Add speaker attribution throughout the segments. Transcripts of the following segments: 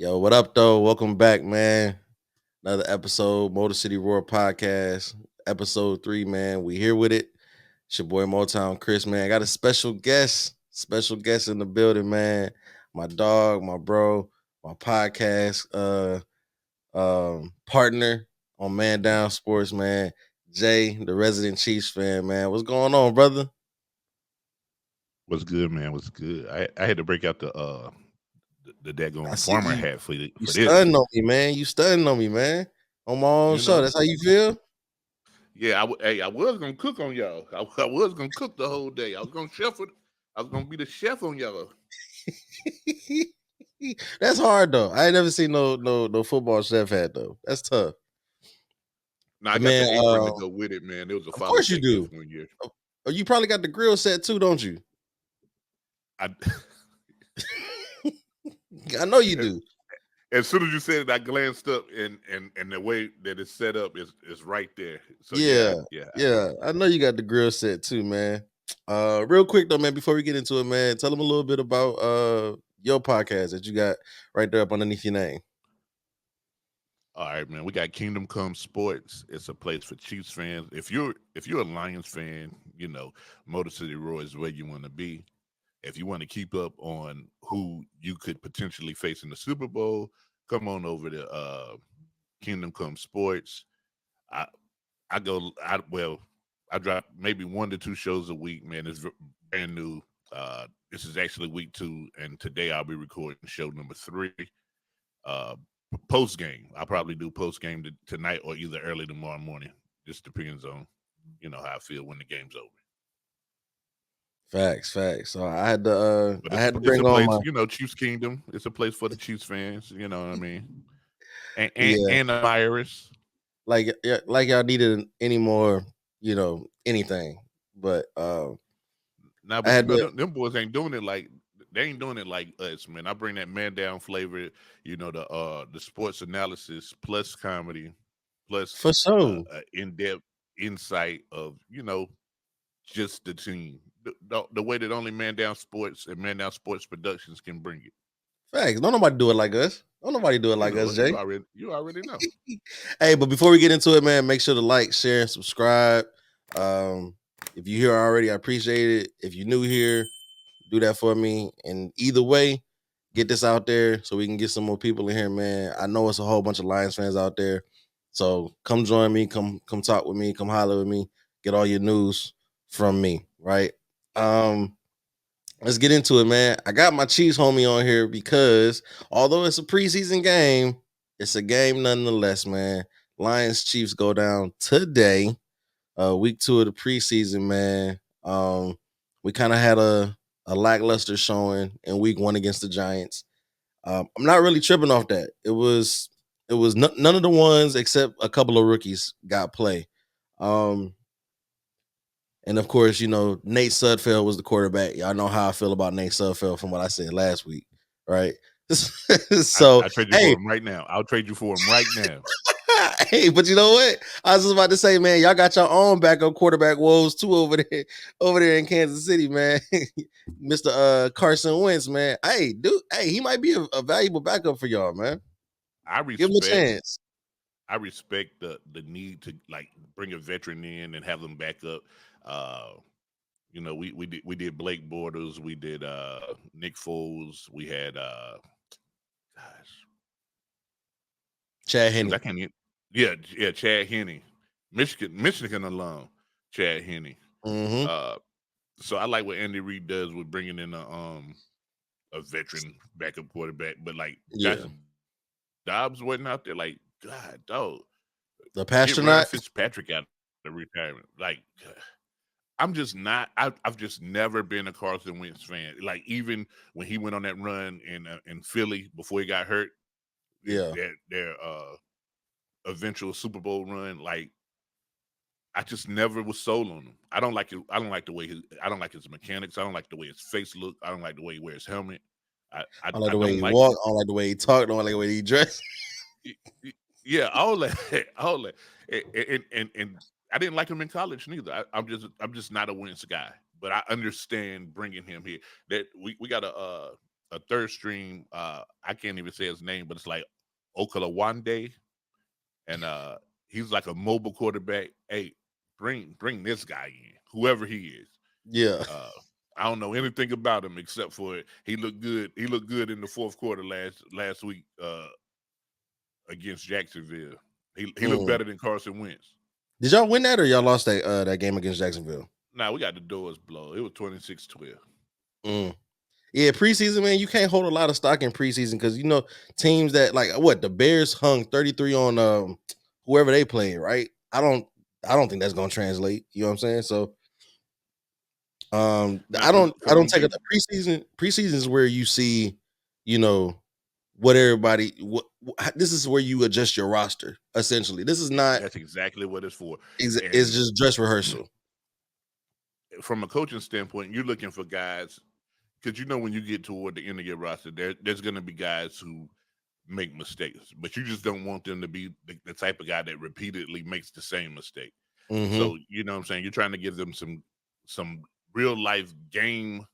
Speaker 1: Yo, what up, though? Welcome back, man. Another episode, Motor City Roar Podcast, episode 3, man. We here with it. It's your boy Motown Chris, man. I got a special guest in the building, man. My dog, my bro, my podcast partner on Man Down Sports, man. Jay, the resident Chiefs fan, man. What's going on, brother?
Speaker 2: What's good, man? What's good? I had to break out the
Speaker 1: I
Speaker 2: daggone
Speaker 1: see
Speaker 2: farmer
Speaker 1: you.
Speaker 2: hat
Speaker 1: You
Speaker 2: for this.
Speaker 1: stunning on me, man. You stunning on me, man. On my own
Speaker 2: You
Speaker 1: show.
Speaker 2: know,
Speaker 1: That's how you feel?
Speaker 2: yeah. I was gonna cook on y'all. I was gonna cook the whole day. I was gonna chef it. I was gonna be the chef on y'all.
Speaker 1: That's hard though. I ain't never seen no football chef hat though. That's tough.
Speaker 2: Now I
Speaker 1: But
Speaker 2: got
Speaker 1: man,
Speaker 2: the apron to go with it, man. It was a
Speaker 1: of
Speaker 2: Father's
Speaker 1: course you
Speaker 2: Day gift
Speaker 1: do.
Speaker 2: one year.
Speaker 1: Oh, you probably got the grill set too, don't you?
Speaker 2: I
Speaker 1: I know you do.
Speaker 2: as soon as you said it, I glanced up and the way that it's set up is right there. So
Speaker 1: Yeah,
Speaker 2: yeah.
Speaker 1: yeah. I know you got the grill set too, man. Real quick though, man, before we get into it, man, tell them a little bit about your podcast that you got right there up underneath your name.
Speaker 2: All right, man. We got Kingdom Come Sports. It's a place for Chiefs fans. If you're a Lions fan, Motor City Roy is where you want to be. If you want to keep up on who you could potentially face in the Super Bowl, come on over to Kingdom Come Sports. I I go I well I drop maybe 1 to 2 shows a week, man. It's brand new. This is actually week 2, and today I'll be recording show number 3. Uh, Post game, I'll probably do post game tonight or either early tomorrow morning. Just depends on how I feel when the game's over.
Speaker 1: Facts. So
Speaker 2: But
Speaker 1: I had to
Speaker 2: it's a
Speaker 1: bring on
Speaker 2: place,
Speaker 1: my
Speaker 2: Chiefs Kingdom. It's a place for the Chiefs fans. You know what I mean? And
Speaker 1: yeah,
Speaker 2: and the Irish.
Speaker 1: like yeah, like y'all needed any more, anything. But
Speaker 2: Now,
Speaker 1: I
Speaker 2: but
Speaker 1: had to
Speaker 2: them boys ain't doing it like they ain't doing it like us, man. I bring that man down flavor. The sports analysis plus comedy plus
Speaker 1: for sure.
Speaker 2: in depth insight of just the team. The way that only Man Down Sports and Man Down Sports Productions can bring it.
Speaker 1: Facts. Don't nobody do it like us. Don't nobody do it
Speaker 2: You
Speaker 1: like
Speaker 2: know
Speaker 1: us,
Speaker 2: it.
Speaker 1: Jay.
Speaker 2: You already know.
Speaker 1: Hey, but before we get into it, man, make sure to like, share, and subscribe. Um, if you're here already, I appreciate it. If you're new here, do that for me. And either way, get this out there so we can get some more people in here, man. I know it's a whole bunch of Lions fans out there. So come join me, come talk with me, come holler with me, get all your news from me, right? Um, let's get into it, man. I got my Chiefs homie on here because although it's a preseason game, it's a game nonetheless, man. Lions Chiefs go down today, week 2 of the preseason, man. We kind of had a lackluster showing in week 1 against the Giants. I'm not really tripping off that. It was none of the ones except a couple of rookies got play. Um, and of course, Nate Sudfeld was the quarterback. Y'all know how I feel about Nate Sudfeld from what I said last week, right? So,
Speaker 2: I trade you
Speaker 1: hey,
Speaker 2: for him right now. I'll trade you for him right now.
Speaker 1: hey, but you know what? I was just about to say, man, y'all got your own backup quarterback woes too over there in Kansas City, man. Mr. Carson Wentz, man. Hey, dude, hey, he might be a valuable backup for y'all, man.
Speaker 2: I
Speaker 1: Give him a
Speaker 2: respect
Speaker 1: chance.
Speaker 2: I respect the need to like bring a veteran in and have them back up. Uh, we did Blake Bortles, we did Nick Foles, we had gosh,
Speaker 1: Chad
Speaker 2: shoot, I
Speaker 1: Henne.
Speaker 2: can't get yeah, Chad Henne, Michigan alum, Chad Henne.
Speaker 1: Mm-hmm.
Speaker 2: Uh, so I like what Andy Reid does with bringing in a veteran backup quarterback, but like Josh
Speaker 1: Yeah.
Speaker 2: Dobbs wasn't out there. Like God, dog,
Speaker 1: The
Speaker 2: get Ryan
Speaker 1: Pastronaut.
Speaker 2: Fitzpatrick out of retirement. Like I'm just not. I've just never been a Carson Wentz fan. Like even when he went on that run in Philly before he got hurt,
Speaker 1: Yeah.
Speaker 2: their eventual Super Bowl run. Like I just never was sold on him. I don't like it. I don't like the way I don't like his mechanics. I don't like the way his face look. I don't like the way he wears helmet. I I,
Speaker 1: I don't like
Speaker 2: I
Speaker 1: the way
Speaker 2: don't
Speaker 1: he
Speaker 2: like
Speaker 1: walked.
Speaker 2: it.
Speaker 1: I don't like the way he talked. I don't like the way he dressed.
Speaker 2: Y- Yeah, all that, all that, and I didn't like him in college neither. I'm just not a Wentz guy, but I understand bringing him here. That we got a third string. I can't even say his name, but it's like Okalawande, and he's like a mobile quarterback. Hey, bring this guy in, whoever he is.
Speaker 1: Yeah.
Speaker 2: I don't know anything about him except for he looked good. He looked good in the fourth quarter last week against Jacksonville. He looked
Speaker 1: Mm.
Speaker 2: better than Carson Wentz.
Speaker 1: Did y'all win that or y'all lost that game against Jacksonville?
Speaker 2: Nah, we got the doors blown. It was 26-12.
Speaker 1: Mm. Yeah, preseason, man, you can't hold a lot of stock in preseason because teams that like the Bears hung 33 on whoever they played, right? I don't think that's gonna translate. You know what I'm saying? So
Speaker 2: Now,
Speaker 1: I don't
Speaker 2: from
Speaker 1: take it. Preseason is where you see, what everybody this is where you adjust your roster, essentially. This is not
Speaker 2: that's exactly what it's for.
Speaker 1: it's
Speaker 2: And
Speaker 1: just dress rehearsal.
Speaker 2: from a coaching standpoint, you're looking for guys because when you get toward the end of your roster, there's going to be guys who make mistakes, but you just don't want them to be the type of guy that repeatedly makes the same mistake.
Speaker 1: Mm-hmm.
Speaker 2: So you know what I'm saying, you're trying to give them some real life game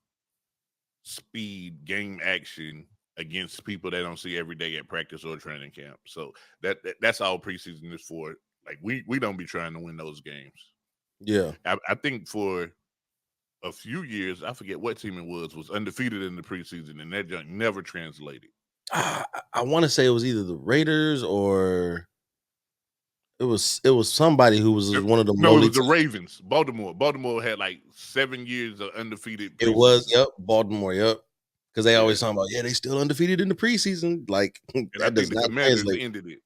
Speaker 2: speed, game action against people they don't see every day at practice or training camp. So that's all preseason is for. Like we don't be trying to win those games.
Speaker 1: Yeah.
Speaker 2: I think for a few years, I forget what team it was undefeated in the preseason, and that junk never translated.
Speaker 1: I want to say it was either the Raiders or it was somebody who was one of the
Speaker 2: No, it
Speaker 1: lowly
Speaker 2: was the
Speaker 1: teams.
Speaker 2: Ravens. Baltimore had like 7 years of undefeated
Speaker 1: It was,
Speaker 2: preseason.
Speaker 1: yep, Baltimore, yep. Because they
Speaker 2: Yeah,
Speaker 1: always talking about, they still undefeated in the preseason. Like
Speaker 2: and I
Speaker 1: that
Speaker 2: think
Speaker 1: does
Speaker 2: the
Speaker 1: not
Speaker 2: Commanders
Speaker 1: translate.
Speaker 2: ended it.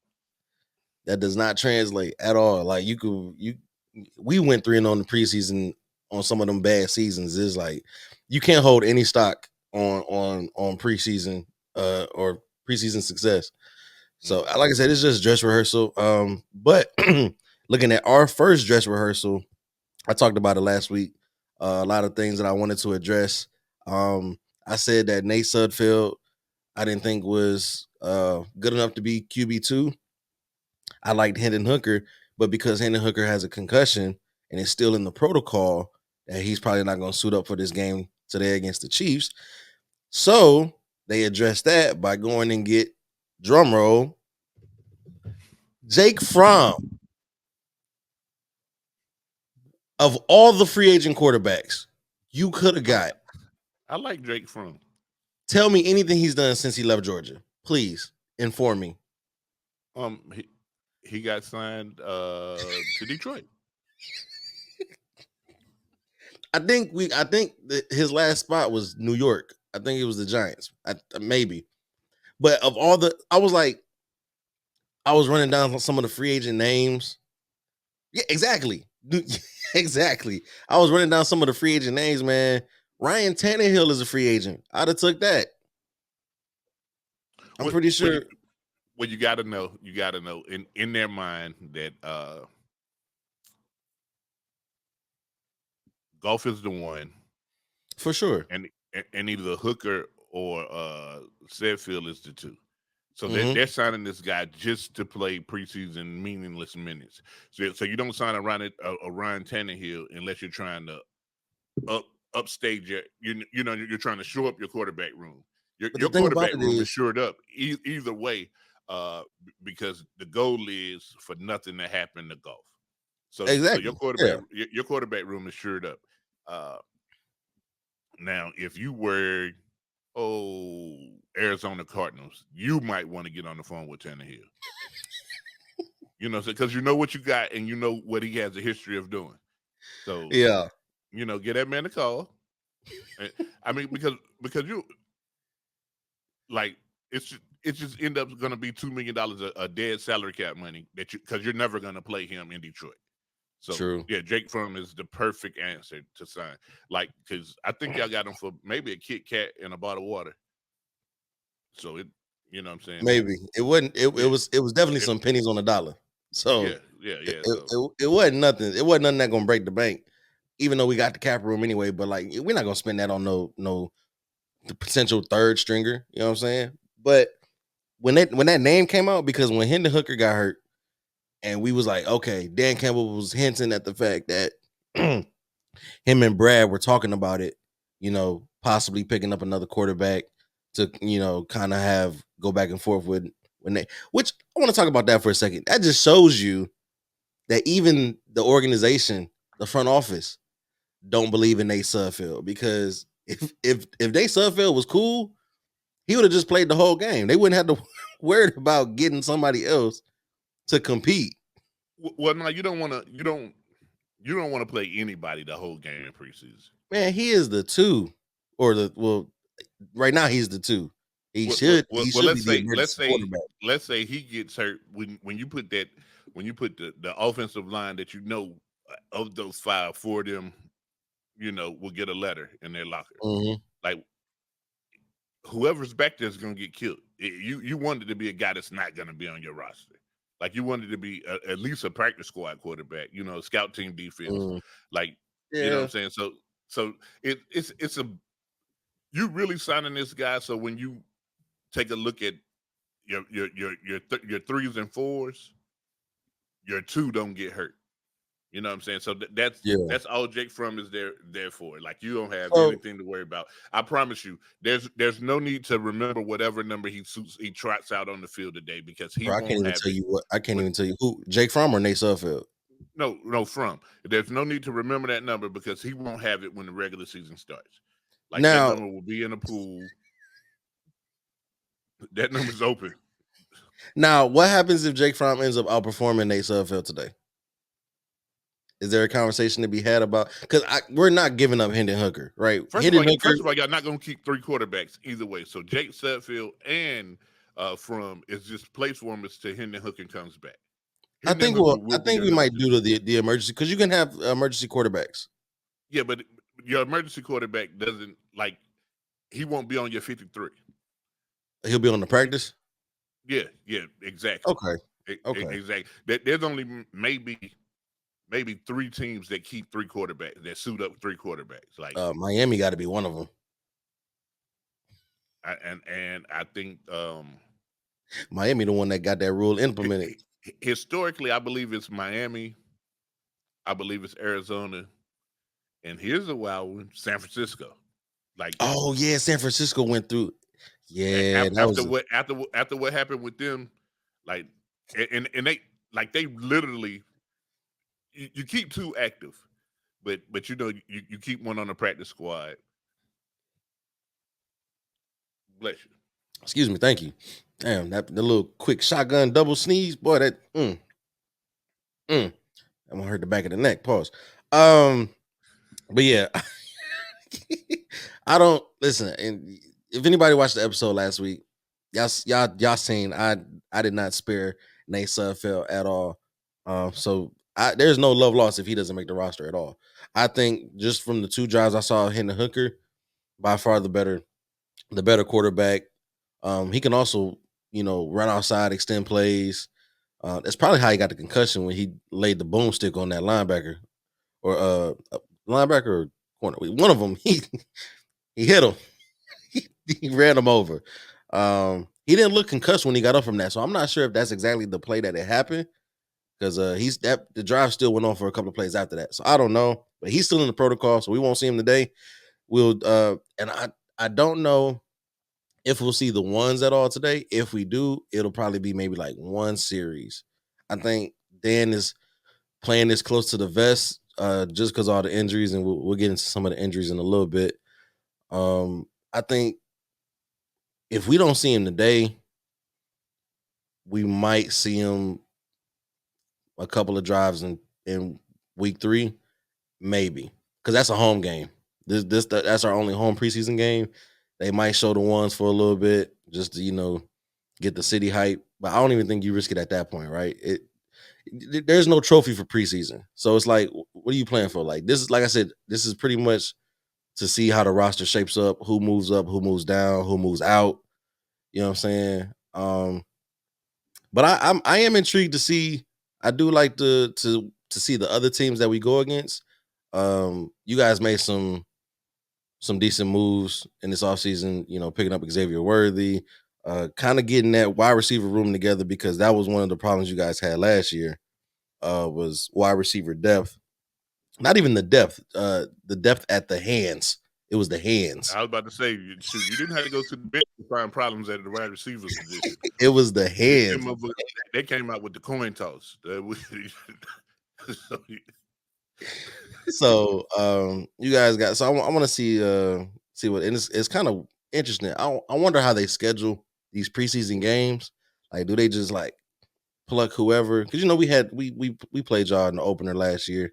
Speaker 1: That does not translate at all. Like we went 3-0 on the preseason on some of them bad seasons. Is like you can't hold any stock on preseason or preseason success. So
Speaker 2: Mm.
Speaker 1: like I said, it's just dress rehearsal. But looking at our first dress rehearsal, I talked about it last week. A lot of things that I wanted to address. I said that Nate Sudfeld I didn't think was good enough to be QB2. I liked Hendon Hooker, but because Hendon Hooker has a concussion and is still in the protocol, that he's probably not going to suit up for this game today against the Chiefs. So they addressed that by going and get drum roll Jake Fromm. Of all the free agent quarterbacks you could have got,
Speaker 2: I like Drake Fromm.
Speaker 1: tell me anything he's done since he left Georgia. Please inform me.
Speaker 2: He got signed to Detroit.
Speaker 1: I think his last spot was New York. I think it was the Giants. Maybe. But of all I was running down some of the free agent names. Yeah, exactly. Exactly. I was running down some of the free agent names, man. Ryan Tannehill is a free agent. I'd have took that. I'm pretty sure.
Speaker 2: You got to know in their mind that golf is the one
Speaker 1: For sure.
Speaker 2: and either Hooker or Sedfield is the two. So
Speaker 1: Mm-hmm.
Speaker 2: they're signing this guy just to play preseason meaningless minutes. So you don't sign a Ryan Tannehill unless you're trying to upstage you're trying to shore up your quarterback room.
Speaker 1: But the
Speaker 2: Your
Speaker 1: thing about
Speaker 2: quarterback
Speaker 1: it
Speaker 2: room is
Speaker 1: is,
Speaker 2: shored up either way, because the goal is for nothing to happen to golf. So
Speaker 1: exactly. Yeah.
Speaker 2: your quarterback room is shored up. Now, if you were Arizona Cardinals, you might want to get on the phone with Tannehill. Because you know what you got and you know what he has a history of doing. So
Speaker 1: Yeah.
Speaker 2: get that man a call. I mean, because you like it's just end up going to be $2 million a dead salary cap money because you're never going to play him in Detroit. So
Speaker 1: True.
Speaker 2: yeah, Jake Fromm is the perfect answer to sign. Like, because I think y'all got him for maybe a Kit Kat and a bottle of water. So what I'm saying?
Speaker 1: Maybe it wasn't. It
Speaker 2: Yeah.
Speaker 1: was definitely some pennies on the dollar. So
Speaker 2: Yeah.
Speaker 1: it wasn't nothing. It wasn't nothing that gonna break the bank. Even though we got the cap room anyway, but like we're not gonna spend that on no the potential third stringer. You know what I'm saying? But when that name came out, because when Hendon Hooker got hurt, and we was like, okay, Dan Campbell was hinting at the fact that him and Brad were talking about it, possibly picking up another quarterback. to kind of go back and forth with when they. Which I want to talk about that for a second. That just shows you that even the organization, the front office, don't believe in Nate Sudfeld, because if Nate Sudfeld was cool, he would have just played the whole game. They wouldn't have to worried about getting somebody else to compete.
Speaker 2: Well, no, you don't want to. You don't want to play anybody the whole game in preseason.
Speaker 1: Man, he is the two, or right now he's the two. He should be
Speaker 2: Let's
Speaker 1: the
Speaker 2: say
Speaker 1: emergency quarterback.
Speaker 2: let's say he gets hurt when you put the offensive line that of those 5, 4 of them, will get a letter in their locker.
Speaker 1: Mm-hmm.
Speaker 2: Like whoever's back there is going to get killed. You want it to be a guy that's not going to be on your roster. Like you wanted to be at least a practice squad quarterback, scout team defense. Like, you know what I'm saying? So it's you really signing this guy. So when you take a look at your threes and fours, your two don't get hurt. You know what I'm saying? So that's all Jake Fromm is there for. Like you don't have anything to worry about. I promise you, there's no need to remember whatever number he trots out on the field today, because
Speaker 1: I can't even tell you I can't even tell you who, Jake Fromm or Nate Sudfeld.
Speaker 2: No, Fromm. There's no need to remember that number, because he won't have it when the regular season starts. Like
Speaker 1: now,
Speaker 2: that number will be in a pool. That number's open.
Speaker 1: Now, what happens if Jake Fromm ends up outperforming Nate Sudfeld today? Is there a conversation to be had about? Because we're not giving up Hendon Hooker, right?
Speaker 2: First of all, y'all not going to keep 3 quarterbacks either way. So Jake Sudfeld and Fromm is just place warmers to Hendon Hooker comes back.
Speaker 1: I think we might do the emergency, because you can have emergency quarterbacks.
Speaker 2: Yeah, but your emergency quarterback doesn't, like, he won't be on your 53.
Speaker 1: He'll be on the practice?
Speaker 2: Yeah, exactly.
Speaker 1: Okay.
Speaker 2: Exactly. There's only maybe 3 teams that keep 3 quarterbacks, that suit up 3 quarterbacks. Like
Speaker 1: Miami got to be one of them.
Speaker 2: I think
Speaker 1: Miami the one that got that rule implemented.
Speaker 2: Historically, I believe it's Miami. I believe it's Arizona. And here's a wild one: San Francisco. Like,
Speaker 1: oh yeah, San Francisco went through. Yeah,
Speaker 2: after what happened with them, like, and they literally, you keep 2 active, but you keep one on the practice squad. Bless you.
Speaker 1: Excuse me, thank you. Damn, the little quick shotgun double sneeze, boy, that I'm gonna hurt the back of the neck. Pause. But yeah, I don't listen. And if anybody watched the episode last week, y'all seen I did not spare Nate Sudfeld at all. So there's no love lost if he doesn't make the roster at all. I think just from the 2 drives I saw Hendon Hooker, by far the better quarterback. He can also, run outside, extend plays. That's probably how he got the concussion, when he laid the boomstick on that linebacker, or linebacker or corner. One of them, he hit him. he ran him over. He didn't look concussed when he got up from that, so I'm not sure if that's exactly the play that it happened, because the drive still went on for a couple of plays after that. So I don't know, but he's still in the protocol, so we won't see him today. We'll and I don't know if we'll see the ones at all today. If we do, it'll probably be maybe like 1 series. I think Dan is playing this close to the vest, just because all the injuries, and we'll get into some of the injuries in a little bit. I think if we don't see him today, we might see him a couple of drives in week 3, maybe, because that's a home game. That's our only home preseason game. They might show the ones for a little bit, just to get the city hype, but I don't even think you risk it at that point, right? There's no trophy for preseason, so it's like, what are you playing for? Like, this is, like I said, this is pretty much to see how the roster shapes up, who moves up, who moves down, who moves out. You know what I'm saying? But I am intrigued to see. I do like to see the other teams that we go against. You guys made some decent moves in this offseason, picking up Xavier Worthy, kind of getting that wide receiver room together, because that was one of the problems you guys had last year, was wide receiver depth. Not even the depth at the hands It was the hands.
Speaker 2: I was about to say, shoot, you didn't have to go to the bench to find problems at the wide receiver position.
Speaker 1: It was the hands.
Speaker 2: They came out with the coin toss.
Speaker 1: So you guys got. So I want to see what, and it's kind of interesting. I wonder how they schedule these preseason games. Like, do they just like pluck whoever? Because we played y'all in the opener last year.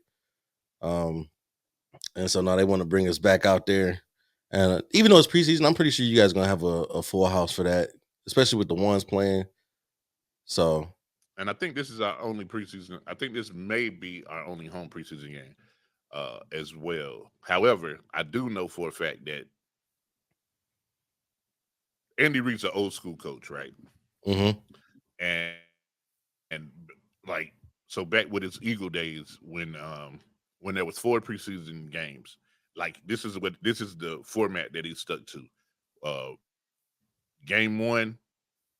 Speaker 1: And so now they want to bring us back out there. And even though it's preseason, I'm pretty sure you guys are gonna have a full house for that, especially with the ones playing. So,
Speaker 2: and I think this is our only preseason. I think this may be our only home preseason game as well. However, I do know for a fact that Andy Reid's an old school coach, right?
Speaker 1: mm-hmm.
Speaker 2: And like, so back with his Eagle days when there was 4 preseason games, like this is the format that he stuck to. Game 1,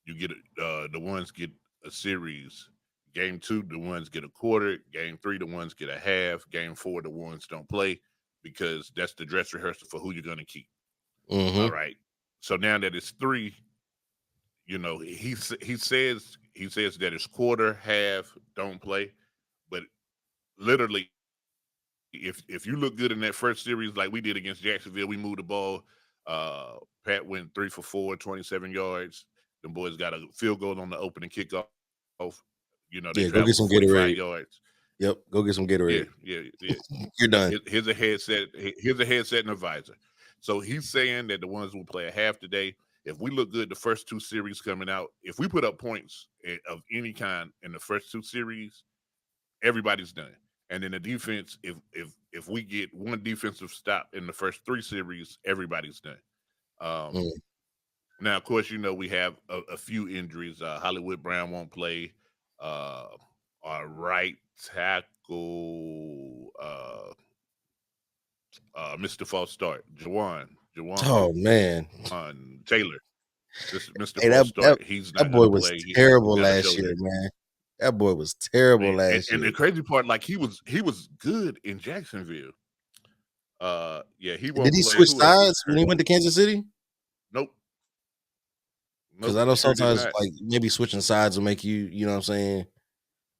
Speaker 2: you get the ones get a series. Game 2, the ones get a quarter. Game 3, the ones get a half. Game 4, the ones don't play because that's the dress rehearsal for who you're going to keep.
Speaker 1: Mm-hmm.
Speaker 2: All right. So now that it's 3, he says that it's quarter, half, don't play, but literally, if you look good in that first series like we did against Jacksonville, we moved the ball. Pat went 3 for 4, 27 yards. The boys got a field goal on the opening kickoff. They
Speaker 1: Yeah, go get
Speaker 2: traveled
Speaker 1: some
Speaker 2: 45
Speaker 1: Gatorade.
Speaker 2: yards.
Speaker 1: Yep, go get some Gatorade.
Speaker 2: Yeah.
Speaker 1: You're done.
Speaker 2: Here's a headset. Here's a headset and a visor. So he's saying that the ones will play a half today. If we look good the first 2 series coming out, if we put up points of any kind in the first 2 series, everybody's done. And then the defense, if we get one defensive stop in the first 3 series, everybody's done. Now, of course, we have a few injuries. Hollywood Brown won't play. Our right tackle, Mr. False Start, Jawan
Speaker 1: Oh man,
Speaker 2: Taylor. Mr.
Speaker 1: hey,
Speaker 2: False Start, he's
Speaker 1: that
Speaker 2: not
Speaker 1: boy
Speaker 2: going to
Speaker 1: was
Speaker 2: play. He
Speaker 1: terrible
Speaker 2: got a
Speaker 1: last
Speaker 2: shoulder.
Speaker 1: year, man. That boy was terrible last
Speaker 2: And
Speaker 1: year.
Speaker 2: the crazy part, like he was good in Jacksonville. He won't
Speaker 1: Did he
Speaker 2: play.
Speaker 1: switch
Speaker 2: Who else is
Speaker 1: sides when he went to Kansas City?
Speaker 2: Nope.
Speaker 1: Because I know
Speaker 2: Sure did
Speaker 1: sometimes
Speaker 2: not.
Speaker 1: like maybe switching sides will make you know what I'm saying.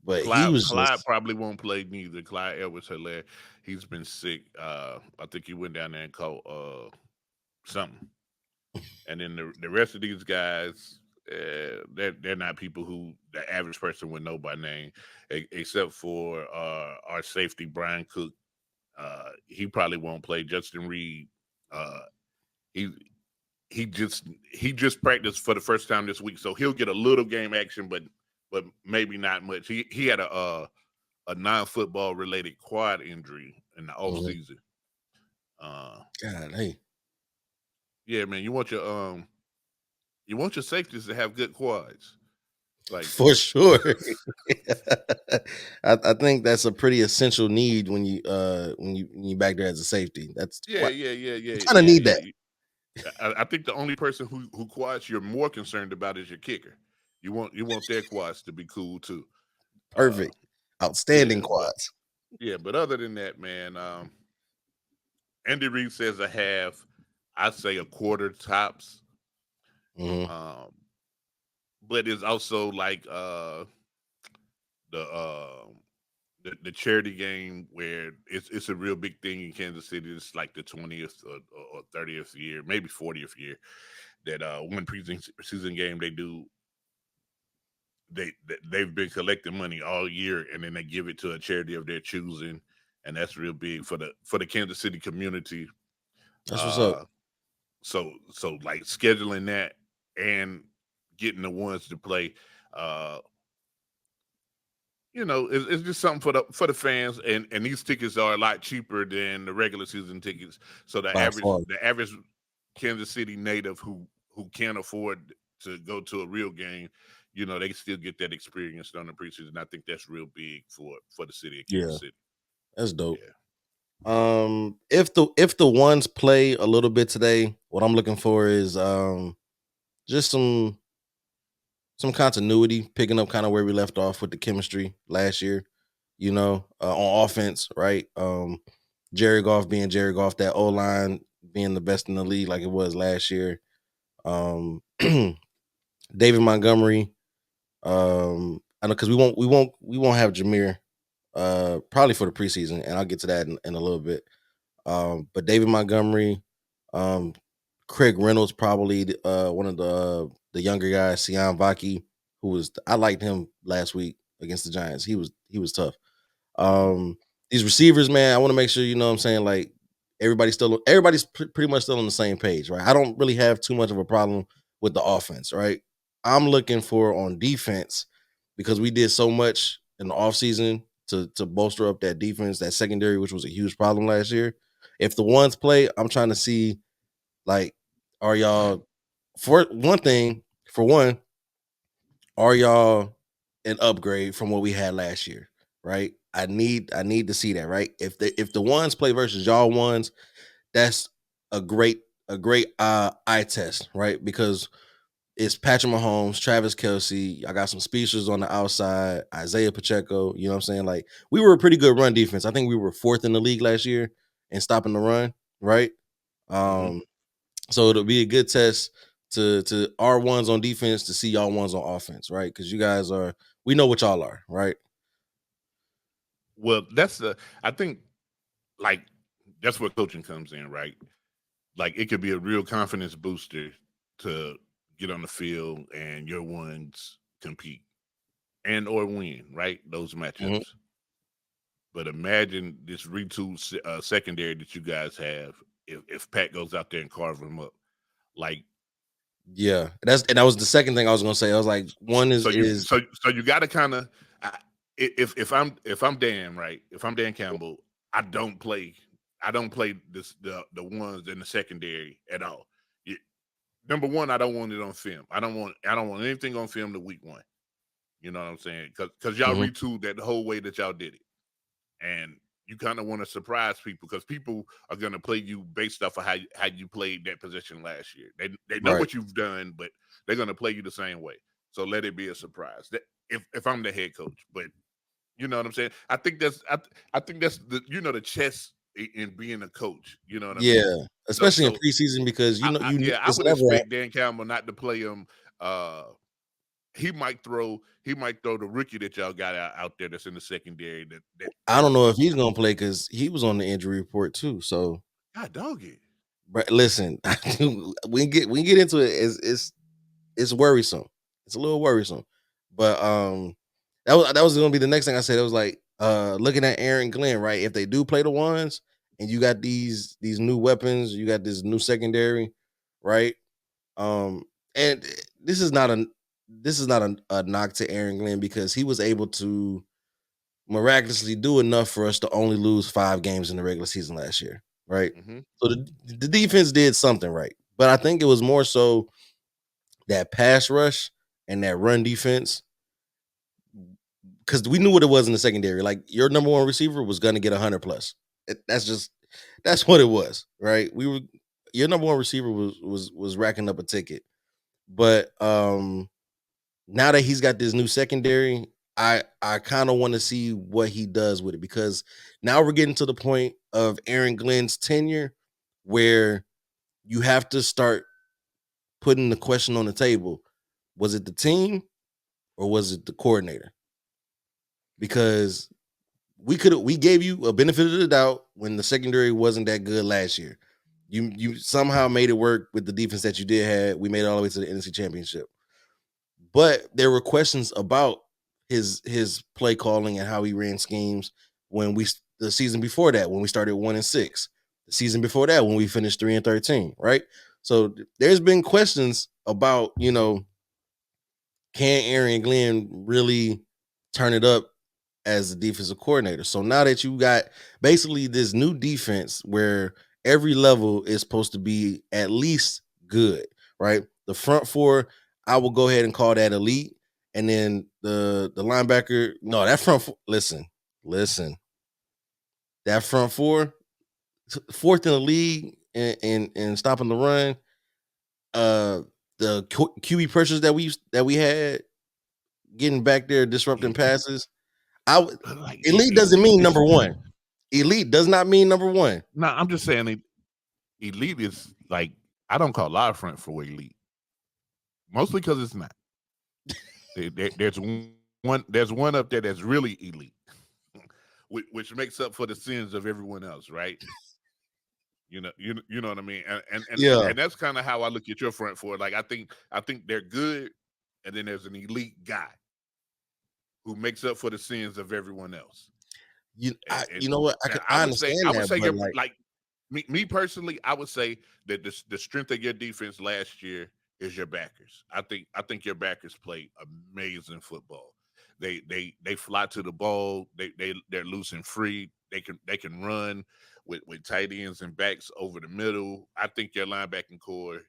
Speaker 1: But he
Speaker 2: Clyde,
Speaker 1: was
Speaker 2: Clyde
Speaker 1: just
Speaker 2: probably won't play neither. Clyde Edwards-Helaire, he's been sick. I think he went down there and caught something. And then the rest of these guys, they're not people who the average person would know by name, except for our safety Brian Cook. He probably won't play. Justin Reed, he he just practiced for the first time this week, so he'll get a little game action, but maybe not much. He had a non-football related quad injury in the off season.
Speaker 1: God, hey.
Speaker 2: Yeah, man, you want your safeties to have good quads, like
Speaker 1: For sure. I think that's a pretty essential need when you back there as a safety. That's
Speaker 2: yeah.
Speaker 1: You kind of need that.
Speaker 2: I think the only person who quads you're more concerned about is your kicker. You want their quads to be cool too.
Speaker 1: Perfect. Outstanding
Speaker 2: But
Speaker 1: quads.
Speaker 2: but other than that, man, Andy Reid says a half. I say a quarter tops.
Speaker 1: Mm-hmm.
Speaker 2: But it's also like the charity game where it's a real big thing in Kansas City. It's like the 20th or 30th year, maybe 40th year that one preseason game they do. They've been collecting money all year, and then they give it to a charity of their choosing, and that's real big for the Kansas City community.
Speaker 1: That's what's up.
Speaker 2: So like scheduling that and getting the ones to play, it's just something for the fans, and these tickets are a lot cheaper than the regular season tickets. So the average Kansas City native who can't afford to go to a real game, they still get that experience on the preseason. I think that's real big for the city of Kansas City.
Speaker 1: That's dope.
Speaker 2: Yeah.
Speaker 1: If the ones play a little bit today, what I'm looking for is just some continuity, picking up kind of where we left off with the chemistry last year, on offense, right? Jerry Goff being Jerry Goff, that O-line being the best in the league like it was last year. David Montgomery. I know because we won't have Jahmyr probably for the preseason, and I'll get to that in a little bit. But David Montgomery, um, Craig Reynolds, probably one of the younger guys, Sian Vaki, who was I liked him last week against the Giants. He was tough.
Speaker 2: Mhm.
Speaker 1: These receivers, man, I want to make sure you know what I'm saying. Like everybody's pretty much still on the same page, right? I don't really have too much of a problem with the offense, right? I'm looking for on defense because we did so much in the offseason to bolster up that defense, that secondary, which was a huge problem last year. If the ones play, I'm trying to see like, are y'all for one thing, for one, are y'all an upgrade from what we had last year, right? I need to see that, right? If the ones play versus y'all ones, that's a great eye test, right? Because it's Patrick Mahomes, Travis Kelsey. I got some speedsters on the outside, Isaiah Pacheco. You know what I'm saying? Like we were a pretty good run defense. I think we were fourth in the league last year in stopping the run, right?
Speaker 2: Mhm.
Speaker 1: Um, so it'll be a good test to our ones on defense to see y'all ones on offense, right? Because you guys are, we know what y'all are, right?
Speaker 2: Well, I think like that's where coaching comes in, right? Like it could be a real confidence booster to get on the field and your ones compete and or win, right? Those
Speaker 1: Mhm.
Speaker 2: matchups. But imagine this retool secondary that you guys have if Pat goes out there and carve them up. Like
Speaker 1: Yeah, that was the second thing I was gonna say. I was like, one is
Speaker 2: so you got to kind of if I'm Dan, right, if I'm Dan Campbell, I don't play the ones in the secondary at all. You, Number one, I don't want it on film. I don't want anything on film the week one. You know what I'm saying? Because y'all
Speaker 1: mhm,
Speaker 2: retooled that the whole way that y'all did it, and you kind of want to surprise people because people are going to play you based off of how you played that position last year. They know
Speaker 1: right.
Speaker 2: what you've done, but they're going to play you the same way. So let it be a surprise. That if I'm the head coach, but you know what I'm saying. I think that's the chess in being a coach. You know what I mean.
Speaker 1: Yeah,
Speaker 2: So
Speaker 1: especially in
Speaker 2: so
Speaker 1: preseason because
Speaker 2: I
Speaker 1: it's
Speaker 2: would
Speaker 1: never.
Speaker 2: expect Dan Campbell not to play him. He might throw the rookie that y'all got out there that's in the secondary
Speaker 1: I
Speaker 2: that
Speaker 1: don't know if
Speaker 2: was
Speaker 1: he's gonna play because he was on the injury report too. So,
Speaker 2: God dog it.
Speaker 1: but listen, we get into it. It's worrisome. It's a little worrisome. But that was gonna be the next thing I said. It was like looking at Aaron Glenn, right? If they do play the ones and you got these new weapons, you got this new secondary, right? Um, and this is not a knock to Aaron Glenn because he was able to miraculously do enough for us to only lose 5 games in the regular season last year, right?
Speaker 2: Hmm.
Speaker 1: So the defense did something right, but I think it was more so that pass rush and that run defense because we knew what it was in the secondary. Like your number one receiver was going to get 100 plus. That's what it was, right? We were your number one receiver was racking up a ticket, but now that he's got this new secondary, I kind of want to see what he does with it because now we're getting to the point of Aaron Glenn's tenure where you have to start putting the question on the table. Was it the team or was it the coordinator? Because we gave you a benefit of the doubt when the secondary wasn't that good last year. You somehow made it work with the defense that you did have. We made it all the way to the NFC Championship. But there were questions about his play calling and how he ran schemes when the season before that when we started 1-6, the season before that when we finished 3-13, right? So there's been questions about can Aaron Glenn really turn it up as a defensive coordinator? So now that you got basically this new defense where every level is supposed to be at least good, right? The front four, I will go ahead and call that elite. And then the linebacker, no, that front four, listen, that front four, fourth in the league in stopping the run. Uh, the QB pressures that we had getting back there disrupting passes.
Speaker 2: Like
Speaker 1: Elite doesn't mean
Speaker 2: it's
Speaker 1: number one. Elite does not mean number one.
Speaker 2: no. I'm just saying elite is like, I don't call live front four elite, mostly because it's not. There's one up there that's really elite, which makes up for the sins of everyone else, right? You know what I mean,
Speaker 1: Yeah,
Speaker 2: and that's kind of how I look at your front four. Like I think they're good, and then there's an elite guy who makes up for the sins of everyone else. And
Speaker 1: you know what? I understand
Speaker 2: I would
Speaker 1: that,
Speaker 2: say
Speaker 1: but
Speaker 2: you're
Speaker 1: like,
Speaker 2: like me personally. I would say that the strength of your defense last year is your backers. I think your backers play amazing football. They fly to the ball. They're loose and free. They can run with tight ends and backs over the middle. I think your linebacking core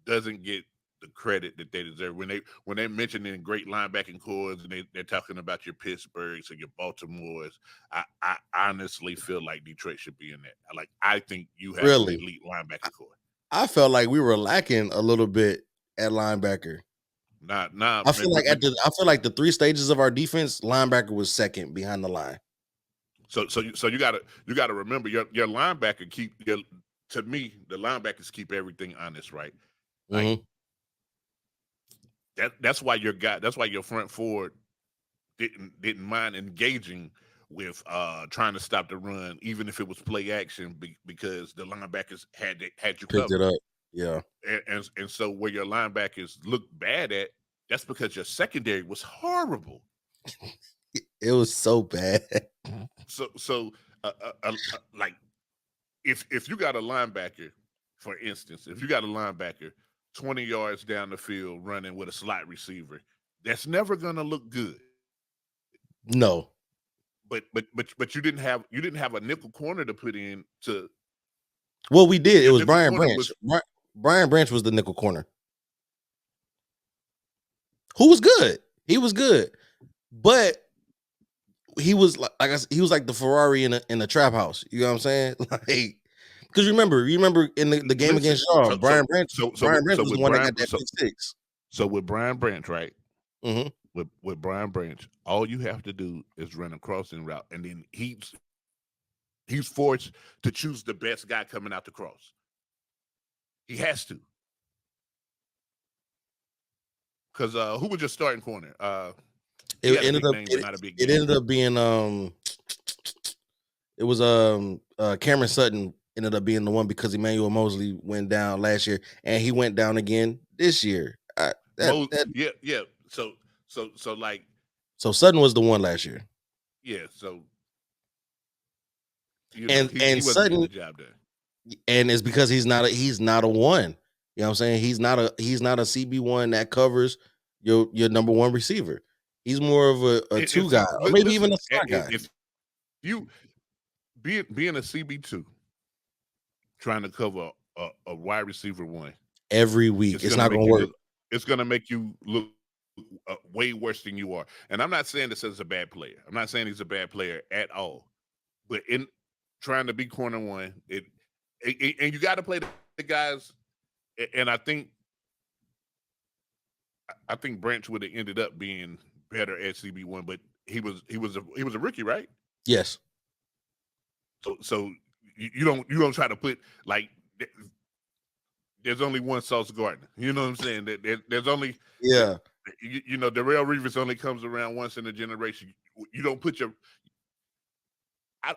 Speaker 2: doesn't get the credit that they deserve. When they mention in great linebacking cores and they're talking about your Pittsburghs and your Baltimores, I honestly feel like Detroit should be in that. I think you have an
Speaker 1: really,
Speaker 2: elite linebacking core.
Speaker 1: I felt like we were lacking a little bit at linebacker.
Speaker 2: Nah,
Speaker 1: I
Speaker 2: man,
Speaker 1: feel like I feel like the three stages of our defense, linebacker was second behind the line.
Speaker 2: so you gotta remember your linebacker keep your to me the linebackers keep everything honest, right? Like
Speaker 1: Mm-hmm.
Speaker 2: that's why that's why your front four didn't mind engaging with trying to stop the run, even if it was play action, because the linebackers had you
Speaker 1: Picked it
Speaker 2: covered.
Speaker 1: up. Yeah,
Speaker 2: And so where your linebackers look bad at, that's because your secondary was horrible.
Speaker 1: it was so bad.
Speaker 2: So like if you got a linebacker, for instance, if you got a linebacker 20 yards down the field running with a slot receiver, that's never gonna look good.
Speaker 1: No,
Speaker 2: But you didn't have a nickel corner to put in to
Speaker 1: well, we did. It
Speaker 2: your
Speaker 1: was
Speaker 2: nickel
Speaker 1: Brian
Speaker 2: corner
Speaker 1: Branch.
Speaker 2: was
Speaker 1: Brian Branch was the nickel corner, who was good. He was good, but he was like he was like the Ferrari in a trap house. You know what I'm saying? Like, because you remember in the game
Speaker 2: listen.
Speaker 1: against y'all, Brian Branch was the
Speaker 2: With
Speaker 1: one that got that pick six.
Speaker 2: so with Brian Branch, right?
Speaker 1: Mm-hmm.
Speaker 2: With Brian Branch, all you have to do is run a crossing route, and then he's forced to choose the best guy coming out the cross. He has to, because who was your starting corner? He
Speaker 1: It
Speaker 2: had a
Speaker 1: ended
Speaker 2: big
Speaker 1: up
Speaker 2: name, but
Speaker 1: it,
Speaker 2: not a big
Speaker 1: it
Speaker 2: game.
Speaker 1: ended up being it was Cameron Sutton ended up being the one because Emmanuel Mosley went down last year and he went down again this year.
Speaker 2: Yeah. So like
Speaker 1: So Sutton was the one last year.
Speaker 2: yeah. So he
Speaker 1: And
Speaker 2: wasn't getting
Speaker 1: Sutton,
Speaker 2: the job done.
Speaker 1: and it's because he's not a one. You know what I'm saying? He's not a CB1 that covers your number one receiver. He's more of a two guy, or maybe even
Speaker 2: Listen,
Speaker 1: a slot guy.
Speaker 2: if you being a CB2 trying to cover a wide receiver one,
Speaker 1: Every week.
Speaker 2: it's
Speaker 1: It's
Speaker 2: gonna
Speaker 1: not gonna
Speaker 2: make you
Speaker 1: work.
Speaker 2: look. It's gonna make you look way worse than you are. And I'm not saying this as a bad player. I'm not saying he's a bad player at all. But in trying to be corner one, and you got to play the guys. And I think Branch would have ended up being better at CB1, but he was a rookie, right?
Speaker 1: Yes.
Speaker 2: So you don't try to put like there's only one Sauce Gardner. You know what I'm saying? There's only
Speaker 1: Yeah.
Speaker 2: Darrelle Revis only comes around once in a generation. You don't put your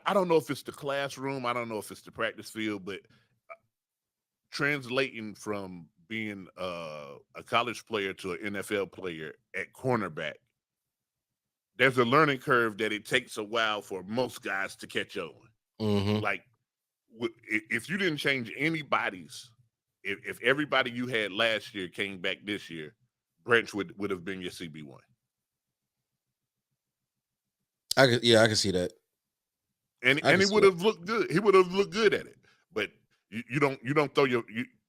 Speaker 2: I don't know if it's the classroom, I don't know if it's the practice field, but translating from being a college player to an NFL player at cornerback, there's a learning curve that it takes a while for most guys to catch on.
Speaker 1: Mm-hmm.
Speaker 2: Like if you didn't change any bodies, if everybody you had last year came back this year, Branch would have been your CB1.
Speaker 1: I can see that.
Speaker 2: And
Speaker 1: I can
Speaker 2: he
Speaker 1: see
Speaker 2: would
Speaker 1: that.
Speaker 2: have looked good. He would have looked good at it. But you don't throw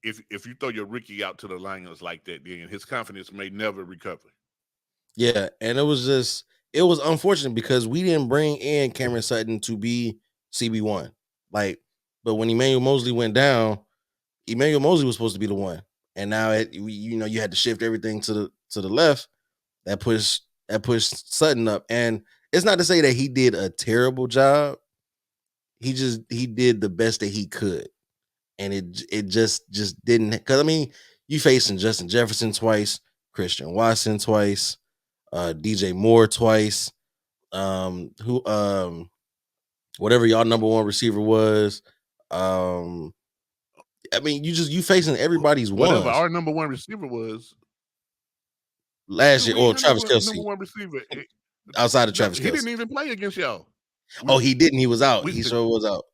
Speaker 2: if you throw your rookie out to the Lions like that, then his confidence may never recover.
Speaker 1: Yeah, and it was unfortunate because we didn't bring in Cameron Sutton to be CB1. Like, but when Emmanuel Mosley went down, Emmanuel Mosley was supposed to be the one. And now you had to shift everything to the left. That pushed Sutton up. And it's not to say that he did a terrible job. He did the best that he could. and it just didn't. Because I mean, you facing Justin Jefferson twice, Christian Watson twice, DJ Moore twice, who whatever y'all number one receiver was. I mean, you facing everybody's
Speaker 2: Whatever
Speaker 1: ones
Speaker 2: our number one receiver was,
Speaker 1: last
Speaker 2: dude,
Speaker 1: year,
Speaker 2: we ain't
Speaker 1: or
Speaker 2: got
Speaker 1: Travis
Speaker 2: number
Speaker 1: Kelsey
Speaker 2: one receiver.
Speaker 1: outside of
Speaker 2: No,
Speaker 1: Travis
Speaker 2: he didn't
Speaker 1: Kelsey.
Speaker 2: even play against y'all.
Speaker 1: Oh, he didn't. He was out.
Speaker 2: We
Speaker 1: He sure was out.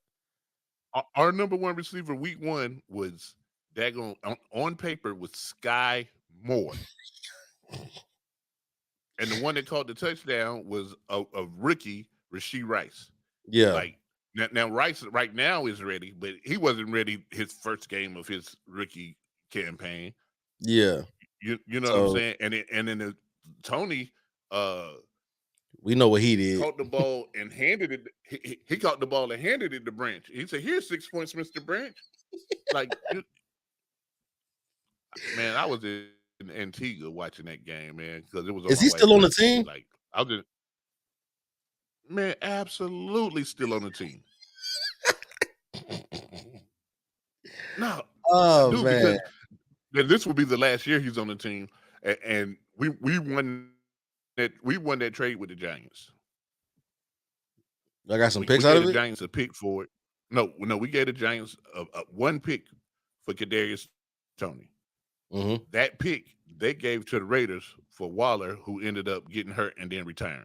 Speaker 2: our number one receiver week one was daggone on paper was Sky Moore. And the one that caught the touchdown was a rookie, Rashee Rice.
Speaker 1: Yeah,
Speaker 2: Like now Rice right now is ready, but he wasn't ready his first game of his rookie campaign.
Speaker 1: yeah.
Speaker 2: You know what I'm
Speaker 1: So
Speaker 2: saying? And then Tony
Speaker 1: we know what he did.
Speaker 2: caught the ball and handed it. He caught the ball and handed it to Branch. He said, "Here's 6 points, Mr. Branch." Like, man, I was in Antigua watching that game, man, because it was on
Speaker 1: Is
Speaker 2: my
Speaker 1: he
Speaker 2: wife's
Speaker 1: still on the
Speaker 2: birthday.
Speaker 1: team?
Speaker 2: Like, I was just, man, absolutely still on the team. No,
Speaker 1: Oh
Speaker 2: dude,
Speaker 1: man,
Speaker 2: because this will be the last year he's on the team, and we won that trade with the Giants.
Speaker 1: I got some
Speaker 2: We
Speaker 1: picks out
Speaker 2: gave
Speaker 1: of
Speaker 2: the
Speaker 1: it.
Speaker 2: Giants a pick for it. No, we gave the Giants one pick for Kadarius Toney.
Speaker 1: Mm-hmm.
Speaker 2: That pick they gave to the Raiders for Waller, who ended up getting hurt and then retiring.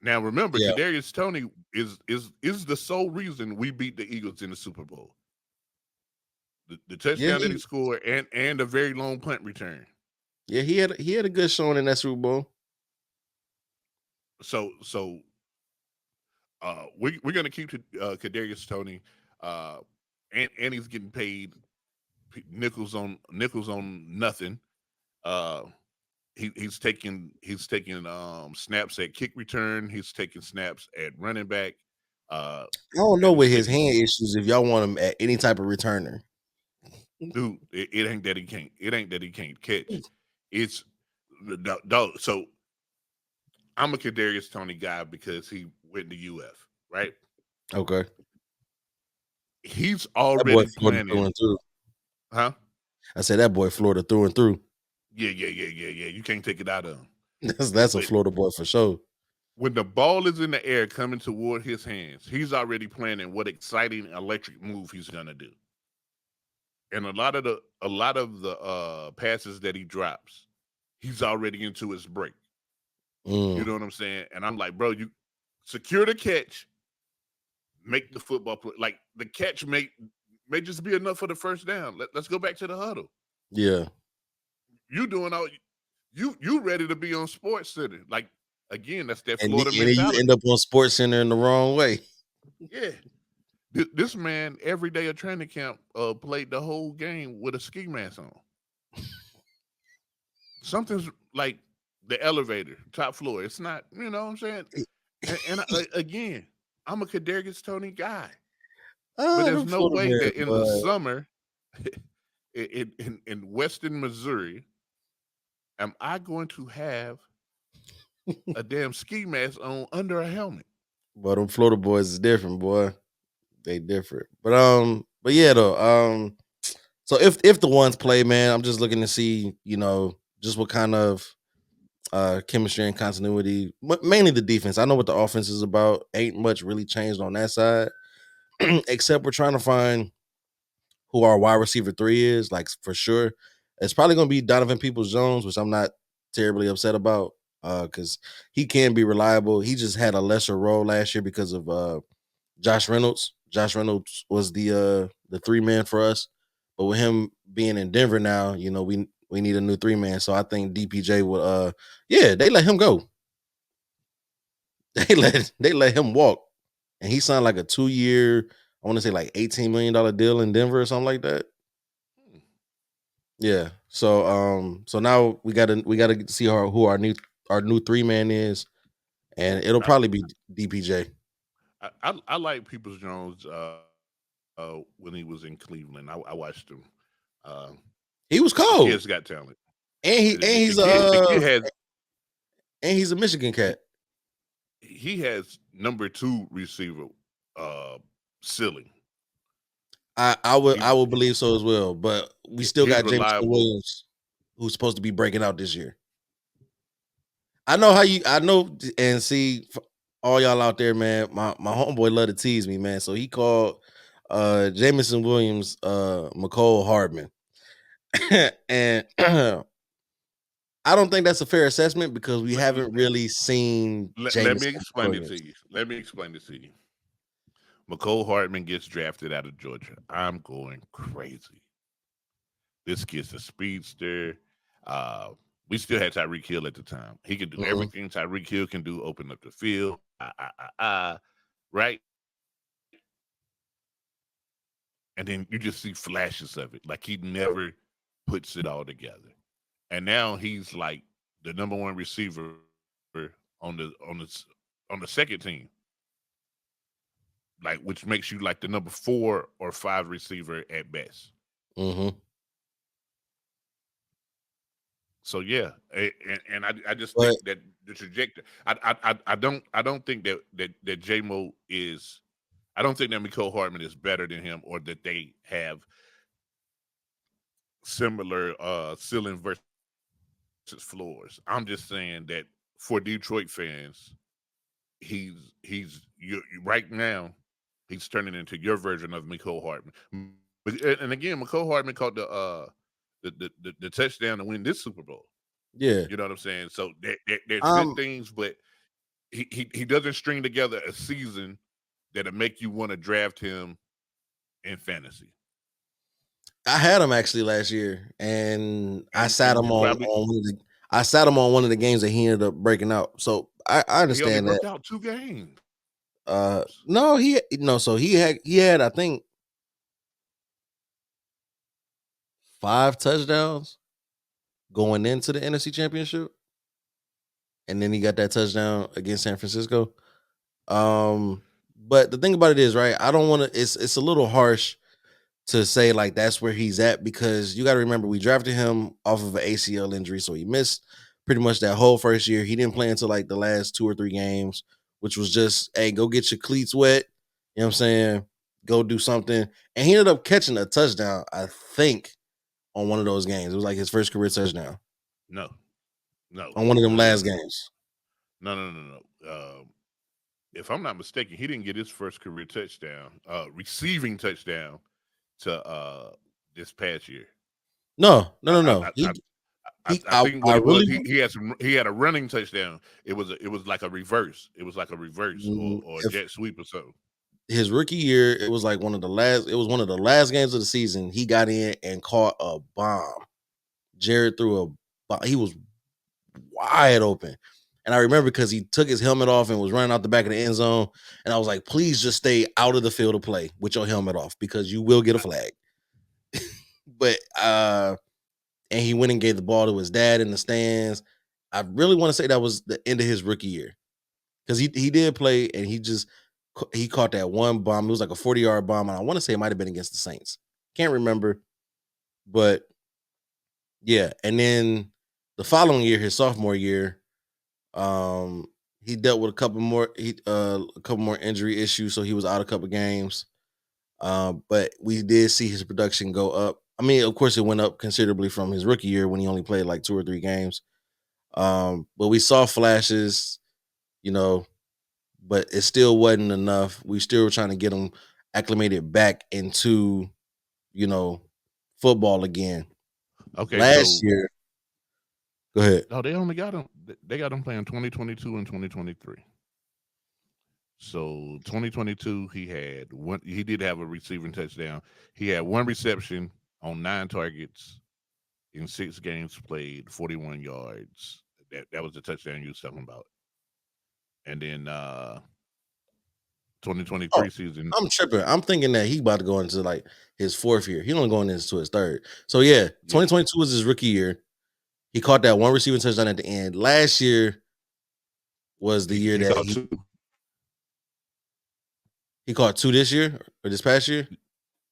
Speaker 2: Now remember,
Speaker 1: Yeah,
Speaker 2: Kadarius Toney is the sole reason we beat the Eagles in the Super Bowl. The
Speaker 1: yeah.
Speaker 2: touchdown that he scored and a very long punt return.
Speaker 1: He had a good showing in that Super Bowl.
Speaker 2: So we're gonna keep Kadarius Toney, and he's getting paid nickels on nothing. He's taking snaps at kick return. He's taking snaps at running back.
Speaker 1: I don't know
Speaker 2: And he's
Speaker 1: with his
Speaker 2: taking
Speaker 1: hand issues if y'all want him at any type of returner.
Speaker 2: dude. It ain't that he can't. It ain't that he can't catch. It's dog. So I'm a Kadarius Toney guy because he went to UF, right?
Speaker 1: Okay,
Speaker 2: He's
Speaker 1: that boy
Speaker 2: already
Speaker 1: Florida through
Speaker 2: planning,
Speaker 1: and through.
Speaker 2: huh?
Speaker 1: I said that boy Florida through and through.
Speaker 2: Yeah. You can't take it out of him.
Speaker 1: That's a
Speaker 2: But
Speaker 1: Florida boy for sure.
Speaker 2: when the ball is in the air coming toward his hands, he's already planning what exciting electric move he's gonna do. And a lot of the passes that he drops, he's already into his break. You know what I'm saying? And I'm like, bro, you secure the catch, make the football play. Like the catch may just be enough for the first down. Let's go back to the huddle.
Speaker 1: Yeah,
Speaker 2: You doing all you ready to be on Sports Center. Like again, that's that
Speaker 1: and
Speaker 2: Florida
Speaker 1: then you end
Speaker 2: mentality.
Speaker 1: up on Sports Center in the wrong way.
Speaker 2: Yeah. This man every day at training camp played the whole game with a ski mask on. Something's like the elevator, top floor. It's not, you know what I'm saying? Again, I'm a Kadarius Toney guy, but
Speaker 1: Oh,
Speaker 2: there's
Speaker 1: them
Speaker 2: no
Speaker 1: Florida
Speaker 2: way
Speaker 1: man,
Speaker 2: that in the
Speaker 1: boy.
Speaker 2: summer in Western Missouri am I going to have a damn ski mask on under a helmet.
Speaker 1: But them Florida boys is different, boy. They different. But yeah though. So if the ones play, man, I'm just looking to see, just what kind of chemistry and continuity, mainly the defense. I know what the offense is about. Ain't much really changed on that side, except we're trying to find who our wide receiver three is. Like for sure, it's probably gonna be Donovan Peoples Jones, which I'm not terribly upset about because he can be reliable. He just had a lesser role last year because of Josh Reynolds. Josh Reynolds was the three man for us, but with him being in Denver now, we need a new three man. So I think DPJ would they let him go. They let him walk, and he signed like a 2 year, I want to say like $18 million deal in Denver or something like that. Yeah. So now we gotta see who our new three man is, and it'll
Speaker 2: I
Speaker 1: probably be DPJ.
Speaker 2: I like Peoples Jones when he was in Cleveland. I watched him. Uh,
Speaker 1: He was
Speaker 2: the
Speaker 1: cold,
Speaker 2: kid's got talent.
Speaker 1: and he
Speaker 2: The,
Speaker 1: and
Speaker 2: the, the
Speaker 1: he's
Speaker 2: kid the kid has
Speaker 1: and he's a Michigan cat.
Speaker 2: he has number two receiver. uh ceiling.
Speaker 1: I would
Speaker 2: He's
Speaker 1: I would believe so as well. But we still
Speaker 2: he's
Speaker 1: got Jameson
Speaker 2: reliable.
Speaker 1: Williams, who's supposed to be breaking out this year. I know and see all y'all out there, man. My homeboy love to tease me, man. So he called Jameson Williams McCole Hardman. And I don't think that's a fair assessment because we haven't really seen
Speaker 2: Let me
Speaker 1: Jameson
Speaker 2: explain it to
Speaker 1: Williams.
Speaker 2: you. Let me explain this to you. McCole Hartman gets drafted out of Georgia. I'm going crazy. This kid's a speedster. Uh, we still had Tyreek Hill at the time. He could do
Speaker 1: Mhm.
Speaker 2: everything Tyreek Hill can do, open up the field, right? And then you just see flashes of it. Like he never puts it all together. And now he's like the number one receiver on the second team. Like which makes you like the number 4 or 5 receiver at best.
Speaker 1: Mhm.
Speaker 2: So yeah, and I just
Speaker 1: But
Speaker 2: think that the trajectory. I don't think that J-Mo is. I don't think that Mecole Hardman is better than him, or that they have similar ceiling versus floors. I'm just saying that for Detroit fans, right now he's turning into your version of Mecole Hardman. And again, Mecole Hardman caught the touchdown to win this Super Bowl.
Speaker 1: yeah,
Speaker 2: You know what I'm saying? So there's good
Speaker 1: um,
Speaker 2: things, but he doesn't string together a season that'll make you want to draft him in fantasy.
Speaker 1: I had him actually last year, and
Speaker 2: And you probably
Speaker 1: I sat him on one of the games that he ended up breaking out. So I
Speaker 2: he only
Speaker 1: understand that.
Speaker 2: broke out 2 games.
Speaker 1: No, so he had I think 5 touchdowns going into the NFC Championship, and then he got that touchdown against San Francisco. But the thing about it is, right? I don't want to. It's a little harsh to say like that's where he's at because you got to remember we drafted him off of an ACL injury, so he missed pretty much that whole first year. He didn't play until like the last 2 or 3 games, which was just hey, go get your cleats wet. You know what I'm saying? Go do something, and he ended up catching a touchdown. I think on one of those games, it was like his first career touchdown
Speaker 2: No, no,
Speaker 1: on one of them
Speaker 2: no, no,
Speaker 1: last
Speaker 2: no,
Speaker 1: games.
Speaker 2: no. If I'm not mistaken, he didn't get his first career touchdown, receiving touchdown to this past year.
Speaker 1: No, no,
Speaker 2: I
Speaker 1: no,
Speaker 2: I
Speaker 1: no.
Speaker 2: I, I,
Speaker 1: He
Speaker 2: I
Speaker 1: he
Speaker 2: I think what
Speaker 1: I
Speaker 2: it was,
Speaker 1: really
Speaker 2: he had a running touchdown. It was like a reverse. It was like a reverse or a
Speaker 1: if
Speaker 2: jet sweep or something.
Speaker 1: his rookie year, it was like one of the last games of the season. He got in and caught a bomb. Jared threw a bomb. He was wide open. And I remember because he took his helmet off and was running out the back of the end zone. And I was like, please just stay out of the field of play with your helmet off because you will get a flag. But and he went and gave the ball to his dad in the stands. I really want to say that was the end of his rookie year. Because he did play and he caught that one bomb. It was like a 40-yard bomb, and I want to say it might have been against the Saints. Can't remember, but yeah. And then the following year, his sophomore year, um, he dealt with a couple more injury issues, so he was out a couple games. But we did see his production go up. I mean, of course, it went up considerably from his rookie year when he only played like 2 or 3 games. But we saw flashes, you know, but it still wasn't enough. We still were trying to get him acclimated back into, you know, football again.
Speaker 2: Okay,
Speaker 1: Last
Speaker 2: so
Speaker 1: year, go ahead.
Speaker 2: no, they only got him. They got him playing 2022 and 2023. So 2022, he had one. He did have a receiving touchdown. He had one reception on 9 targets in 6 games played, 41 yards. That was the touchdown you was talking about. And then
Speaker 1: Oh,
Speaker 2: 2023 season,
Speaker 1: I'm tripping. I'm thinking that he about to go into like his fourth year. He only going into his third. So yeah,
Speaker 2: yeah,
Speaker 1: 2022 was his rookie year. He caught that one receiving touchdown at the end. Last year was the year
Speaker 2: he
Speaker 1: that
Speaker 2: caught
Speaker 1: he
Speaker 2: two.
Speaker 1: he caught two this year or this past year.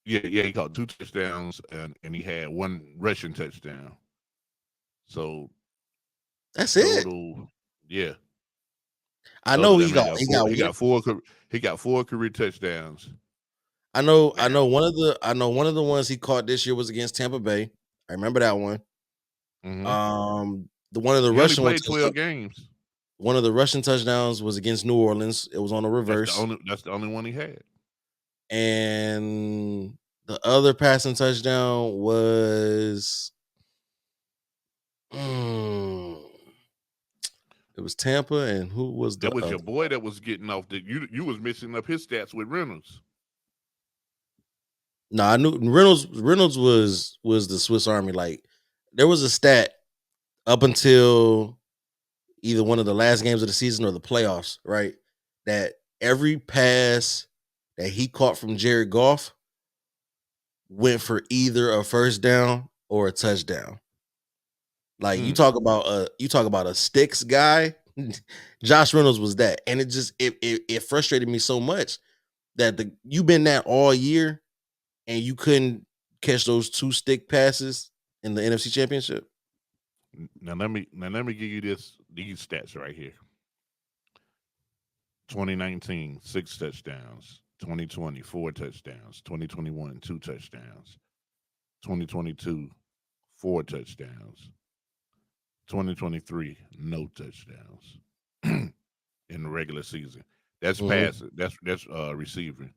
Speaker 2: Yeah, he caught 2 touchdowns and he had one rushing touchdown. So
Speaker 1: That's it.
Speaker 2: total, yeah.
Speaker 1: I
Speaker 2: Other
Speaker 1: know
Speaker 2: than
Speaker 1: he
Speaker 2: that,
Speaker 1: got he got one.
Speaker 2: he got 4 career touchdowns.
Speaker 1: I know
Speaker 2: Now,
Speaker 1: one of the ones he caught this year was against Tampa Bay. I remember that one.
Speaker 2: mhm.
Speaker 1: The one of the
Speaker 2: He only
Speaker 1: Russian one
Speaker 2: played 12
Speaker 1: touchdown,
Speaker 2: games.
Speaker 1: one of the Russian touchdowns was against New Orleans. It was on a reverse.
Speaker 2: That's the only one he had.
Speaker 1: And the other passing touchdown was mm, it was Tampa, and who was the
Speaker 2: That was
Speaker 1: other?
Speaker 2: your boy that was getting off. That you was mixing up his stats with Reynolds.
Speaker 1: No, I knew Reynolds was the Swiss Army. Like there was a stat up until either one of the last games of the season or the playoffs, right? That every pass that he caught from Jared Goff went for either a first down or a touchdown. Like
Speaker 2: Hmm.
Speaker 1: you talk about a sticks guy. Josh Reynolds was that, and it frustrated me so much that you've been that all year, and you couldn't catch those 2 stick passes in the NFC Championship.
Speaker 2: Now let me give you these stats right here. 2019, 6 touchdowns. 2020, 4 touchdowns. 2021, 2 touchdowns. 2022, 4 touchdowns. 2023, no touchdowns in the regular season. That's
Speaker 1: Mhm.
Speaker 2: passing. That's receiving.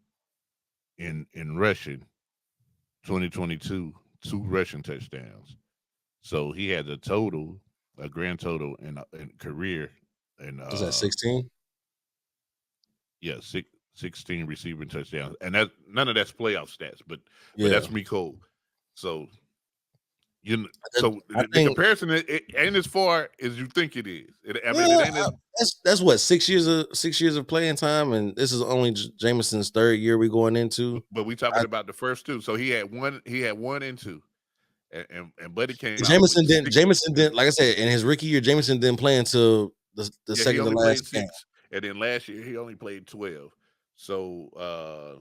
Speaker 2: In rushing, 2022, 2 rushing touchdowns. So he had a grand total in career, and
Speaker 1: Was that 16?
Speaker 2: yeah, 16 receiving touchdowns, and that none of that's playoff stats, but
Speaker 1: Yeah.
Speaker 2: that's Miko. So
Speaker 1: I
Speaker 2: so
Speaker 1: I
Speaker 2: the
Speaker 1: think
Speaker 2: comparison it ain't as far as you think it is. I mean, it ain't as.
Speaker 1: that's what 6 years of playing time, and this is only Jameson's third year we going into.
Speaker 2: But we
Speaker 1: I,
Speaker 2: talking about the first 2. So he had one. He had 1 and 2, and Buddy came out with
Speaker 1: Jameson didn't
Speaker 2: 6.
Speaker 1: Jameson didn't like I said in his rookie year. Jameson didn't play until the
Speaker 2: Yeah, he
Speaker 1: second to
Speaker 2: only
Speaker 1: last
Speaker 2: played
Speaker 1: game.
Speaker 2: 6, and then last year he only played 12. So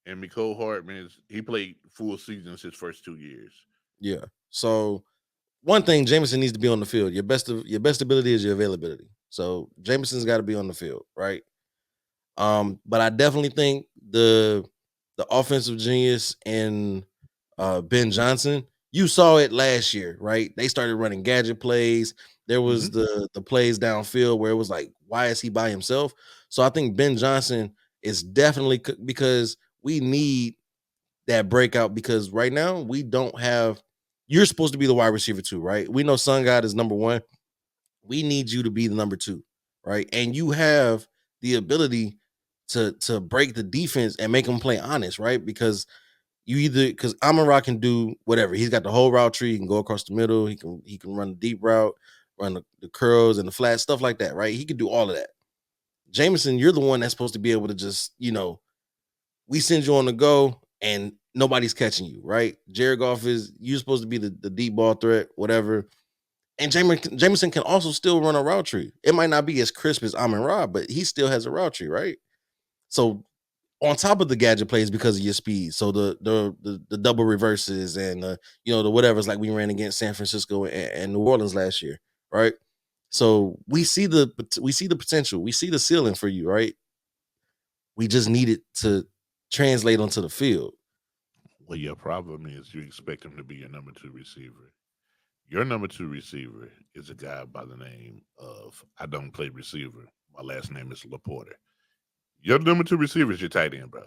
Speaker 2: and Mecole Hardman he played full seasons his first 2 years.
Speaker 1: Yeah. So one thing Jameson needs to be on the field. Your best ability is your availability. So Jameson's got to be on the field, right? But I definitely think the offensive genius in Ben Johnson, you saw it last year, right? They started running gadget plays. There was
Speaker 2: Hmm.
Speaker 1: the plays downfield where it was like, why is he by himself? So I think Ben Johnson is definitely because we need that breakout because right now we don't have. You're supposed to be the wide receiver too, right? We know Sun God is number 1. We need you to be the number 2, right? And you have the ability to break the defense and make them play honest, right? Because because Amon-Ra can do whatever. He's got the whole route tree. He can go across the middle. He can run the deep route, run the curls and the flats, stuff like that, right? He can do all of that. Jameson, you're the one that's supposed to be able to just, we send you on the go and nobody's catching you, right? Jared Goff you're supposed to be the deep ball threat, whatever. And Jameson can also still run a route tree. It might not be as crisp as Amon-Ra, but he still has a route tree, right? So on top of the gadget plays because of your speed, so the double reverses and the whatever's like we ran against San Francisco and New Orleans last year, right? So we see the potential, we see the ceiling for you, right? We just need it to translate onto the field.
Speaker 2: Well, your problem is you expect him to be your number 2 receiver. Your number 2 receiver is a guy by the name of I don't play receiver. My last name is Laporta. Your number 2 receiver is your tight end, bro.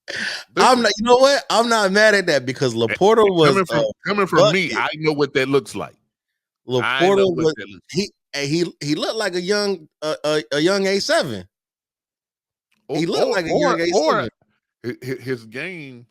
Speaker 1: I'm
Speaker 2: Listen,
Speaker 1: not, you know what? I'm not mad at that because Laporta was a
Speaker 2: coming from me,
Speaker 1: bucket.
Speaker 2: I know what that looks like. I
Speaker 1: Laporta
Speaker 2: know what
Speaker 1: was
Speaker 2: that looks like.
Speaker 1: he looked like a young A7.
Speaker 2: Or
Speaker 1: He looked like a young
Speaker 2: or
Speaker 1: A7.
Speaker 2: his game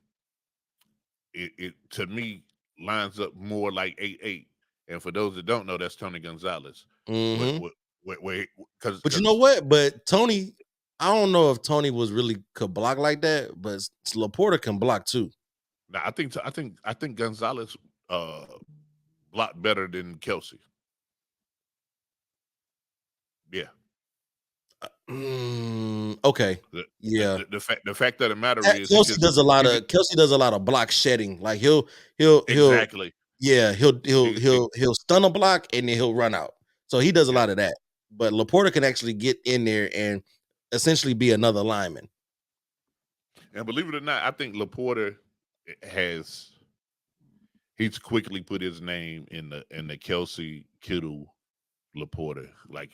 Speaker 2: it to me lines up more like 8-8. And for those that don't know, that's Tony Gonzalez.
Speaker 1: Hmm.
Speaker 2: Because
Speaker 1: But you know what? But Tony, I don't know if Tony was really could block like that, but Laporta can block too.
Speaker 2: I think Gonzalez blocked better than Kelsey. Yeah.
Speaker 1: Okay. Yeah.
Speaker 2: The fact of the matter is
Speaker 1: Kelsey does a lot of block shedding. Like he'll
Speaker 2: exactly
Speaker 1: yeah,
Speaker 2: he, he,
Speaker 1: he'll stun a block and then he'll run out. So he does a
Speaker 2: yeah.
Speaker 1: lot of that. but Laporta can actually get in there and essentially be another lineman.
Speaker 2: And believe it or not, I think Laporta he's quickly put his name in the Kelsey Kittle Laporta like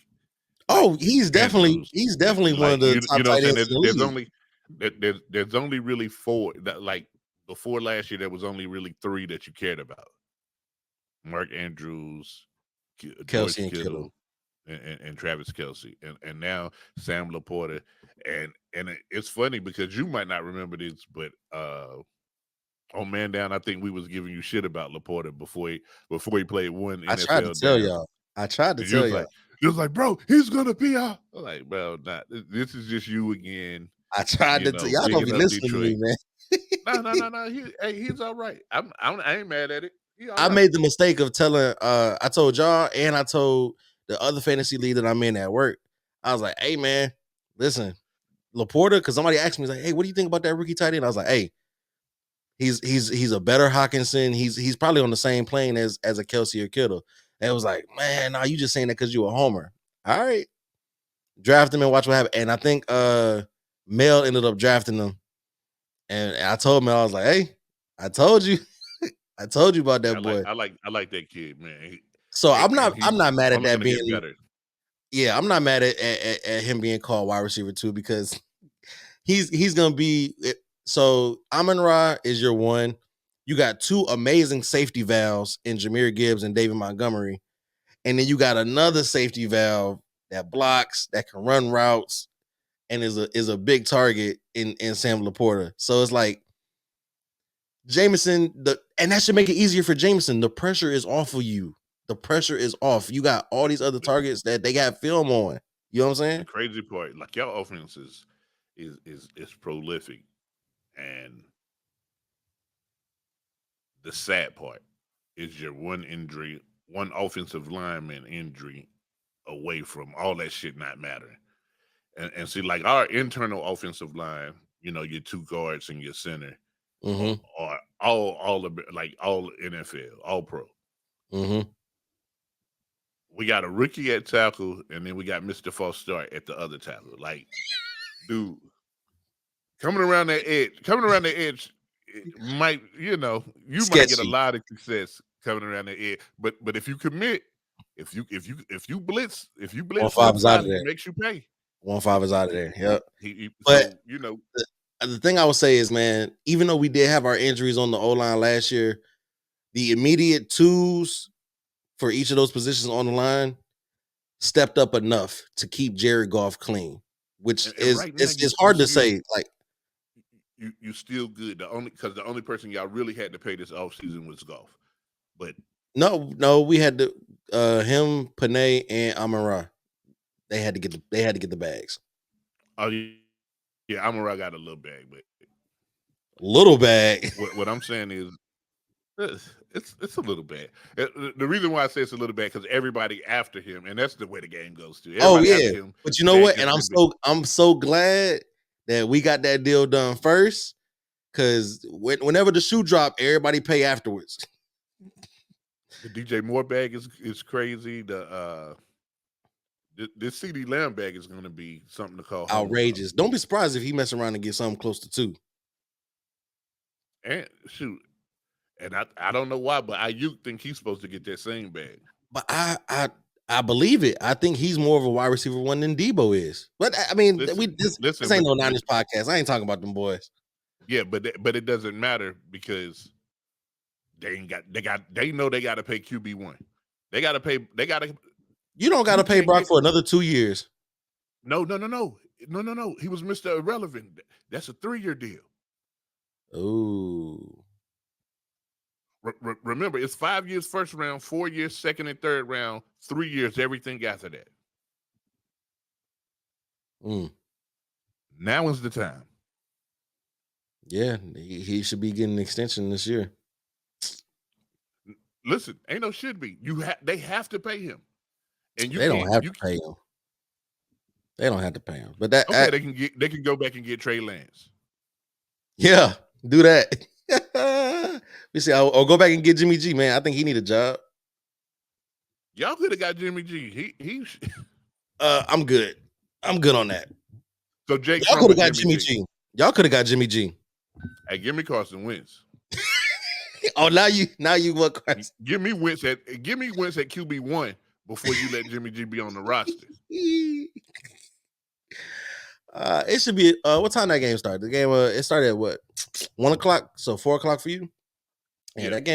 Speaker 1: Oh, he's definitely
Speaker 2: Andrews.
Speaker 1: one of
Speaker 2: Like
Speaker 1: the top
Speaker 2: you know what I'm
Speaker 1: tight
Speaker 2: saying?
Speaker 1: ends in the league.
Speaker 2: There's only really four that like before last year there was only really three that you cared about. Mark Andrews,
Speaker 1: Kelsey
Speaker 2: George
Speaker 1: and Kittle.
Speaker 2: Kittle, and Travis Kelsey, and now Sam Laporta, and it's funny because you might not remember this, but on Man Down, I think we was giving you shit about Laporta before he played one
Speaker 1: I tried to
Speaker 2: NFL
Speaker 1: tell
Speaker 2: down,
Speaker 1: y'all. I tried to
Speaker 2: and you
Speaker 1: tell
Speaker 2: was
Speaker 1: y'all.
Speaker 2: bro, he's gonna be out. I'm like, bro, not this is just you again,
Speaker 1: I tried to tell y'all. Don't be
Speaker 2: bigging up
Speaker 1: listening to me,
Speaker 2: Detroit.
Speaker 1: man.
Speaker 2: No. He's all right. I ain't mad at it. He all
Speaker 1: I
Speaker 2: right.
Speaker 1: made the mistake of telling I told y'all and I told the other fantasy league that I'm in at work. I was like, hey man, listen, Laporta, because somebody asked me, like, hey, what do you think about that rookie tight end? I was like, hey, he's a better Hawkinson. He's probably on the same plane as a Kelsey or Kittle. And it was like, man, nah, you just saying that because you a homer. All right. Draft him and watch what happens. And I think Mel ended up drafting him. And I told Mel, I was like, hey, I told you. I told you about that boy.
Speaker 2: I like that kid, man.
Speaker 1: So
Speaker 2: And
Speaker 1: I'm
Speaker 2: he's
Speaker 1: not mad at
Speaker 2: only
Speaker 1: that
Speaker 2: gonna get
Speaker 1: being,
Speaker 2: better.
Speaker 1: yeah, I'm not mad at him being called wide receiver too, because he's gonna be so Amon Ra is your one. You got two amazing safety valves in Jahmyr Gibbs and David Montgomery. And then you got another safety valve that blocks, that can run routes, and is a big target in Sam Laporta. So it's like Jameson, and that should make it easier for Jameson. The pressure is off of you. The pressure is off. You got all these other targets that they got film on. You know what I'm
Speaker 2: The
Speaker 1: saying?
Speaker 2: crazy part, like your offense is prolific, and the sad part is your one injury, one offensive lineman injury away from all that shit not mattering. And see, like our internal offensive line, your two guards and your center
Speaker 1: Mm-hmm.
Speaker 2: are all NFL, all pro.
Speaker 1: Mm-hmm.
Speaker 2: We got a rookie at tackle, and then we got Mr. False Start at the other tackle. Like, dude, coming around that edge, it might, you might get a
Speaker 1: Sketchy.
Speaker 2: lot of success coming around the edge. But if you commit, if you blitz, flip
Speaker 1: 1-5 is out
Speaker 2: side,
Speaker 1: of
Speaker 2: he
Speaker 1: there.
Speaker 2: makes you pay.
Speaker 1: 1-5 is out of there. Yep. But
Speaker 2: So
Speaker 1: the thing I would say is, man, even though we did have our injuries on the O-line last year, the immediate twos for each of those positions on the line stepped up enough to keep Jared Goff clean, which
Speaker 2: and
Speaker 1: is
Speaker 2: right now
Speaker 1: it's
Speaker 2: you
Speaker 1: hard to
Speaker 2: still
Speaker 1: say. Like,
Speaker 2: you still good. The only person y'all really had to pay this offseason was Goff. But
Speaker 1: no, we had to him, Panay, and Amon-Ra. They had to get the bags.
Speaker 2: oh yeah, Amara got a little bag, but
Speaker 1: Little bag.
Speaker 2: what I'm saying is it's a little bad. The reason why I say it's a little bad because everybody after him, and that's the way the game goes too.
Speaker 1: Oh
Speaker 2: Everybody
Speaker 1: yeah.
Speaker 2: after him,
Speaker 1: But you know
Speaker 2: bag
Speaker 1: what?
Speaker 2: just
Speaker 1: And
Speaker 2: get big.
Speaker 1: I'm so glad that we got that deal done first. Cause whenever the shoe drop, everybody pay afterwards.
Speaker 2: The DJ Moore bag is crazy. This CD Lamb bag is going to be something to call home about.
Speaker 1: Outrageous. Don't be surprised if he mess around and get something close to 2.
Speaker 2: And shoot, and I don't know why, but I think he's supposed to get that same bag.
Speaker 1: But I believe it. I think he's more of a wide receiver one than Debo is. But I mean, this ain't no Niners podcast. I ain't talking about them boys.
Speaker 2: Yeah, but it doesn't matter because they know they got to pay QB1. They got to pay.
Speaker 1: You don't got to pay Brock for another 2 years.
Speaker 2: No. He was Mr. Irrelevant. That's a 3-year deal.
Speaker 1: Ooh.
Speaker 2: Remember, it's 5 years first round, 4 years second and third round, 3 years everything after that. Now is the time.
Speaker 1: Yeah, he should be getting an extension this year.
Speaker 2: Listen, ain't no should be. They have to pay him, and
Speaker 1: they don't have to pay him. They don't have to pay him, but that
Speaker 2: okay, they can go back and get Trey Lance.
Speaker 1: Yeah, do that. We see. I'll go back and get Jimmy G. Man, I think he need a job.
Speaker 2: Y'all could have got Jimmy G. He
Speaker 1: I'm good. I'm good on that.
Speaker 2: So Jake
Speaker 1: Y'all
Speaker 2: Fromm
Speaker 1: could have
Speaker 2: or
Speaker 1: got Jimmy G. Y'all could have got Jimmy G.
Speaker 2: Hey, give me Carson Wentz.
Speaker 1: Oh, now you what?
Speaker 2: Give me Wentz at QB1 before you let Jimmy G be on the roster.
Speaker 1: It should be what time that game started? The game it started at what? 1:00, so 4:00 for you. Yeah, that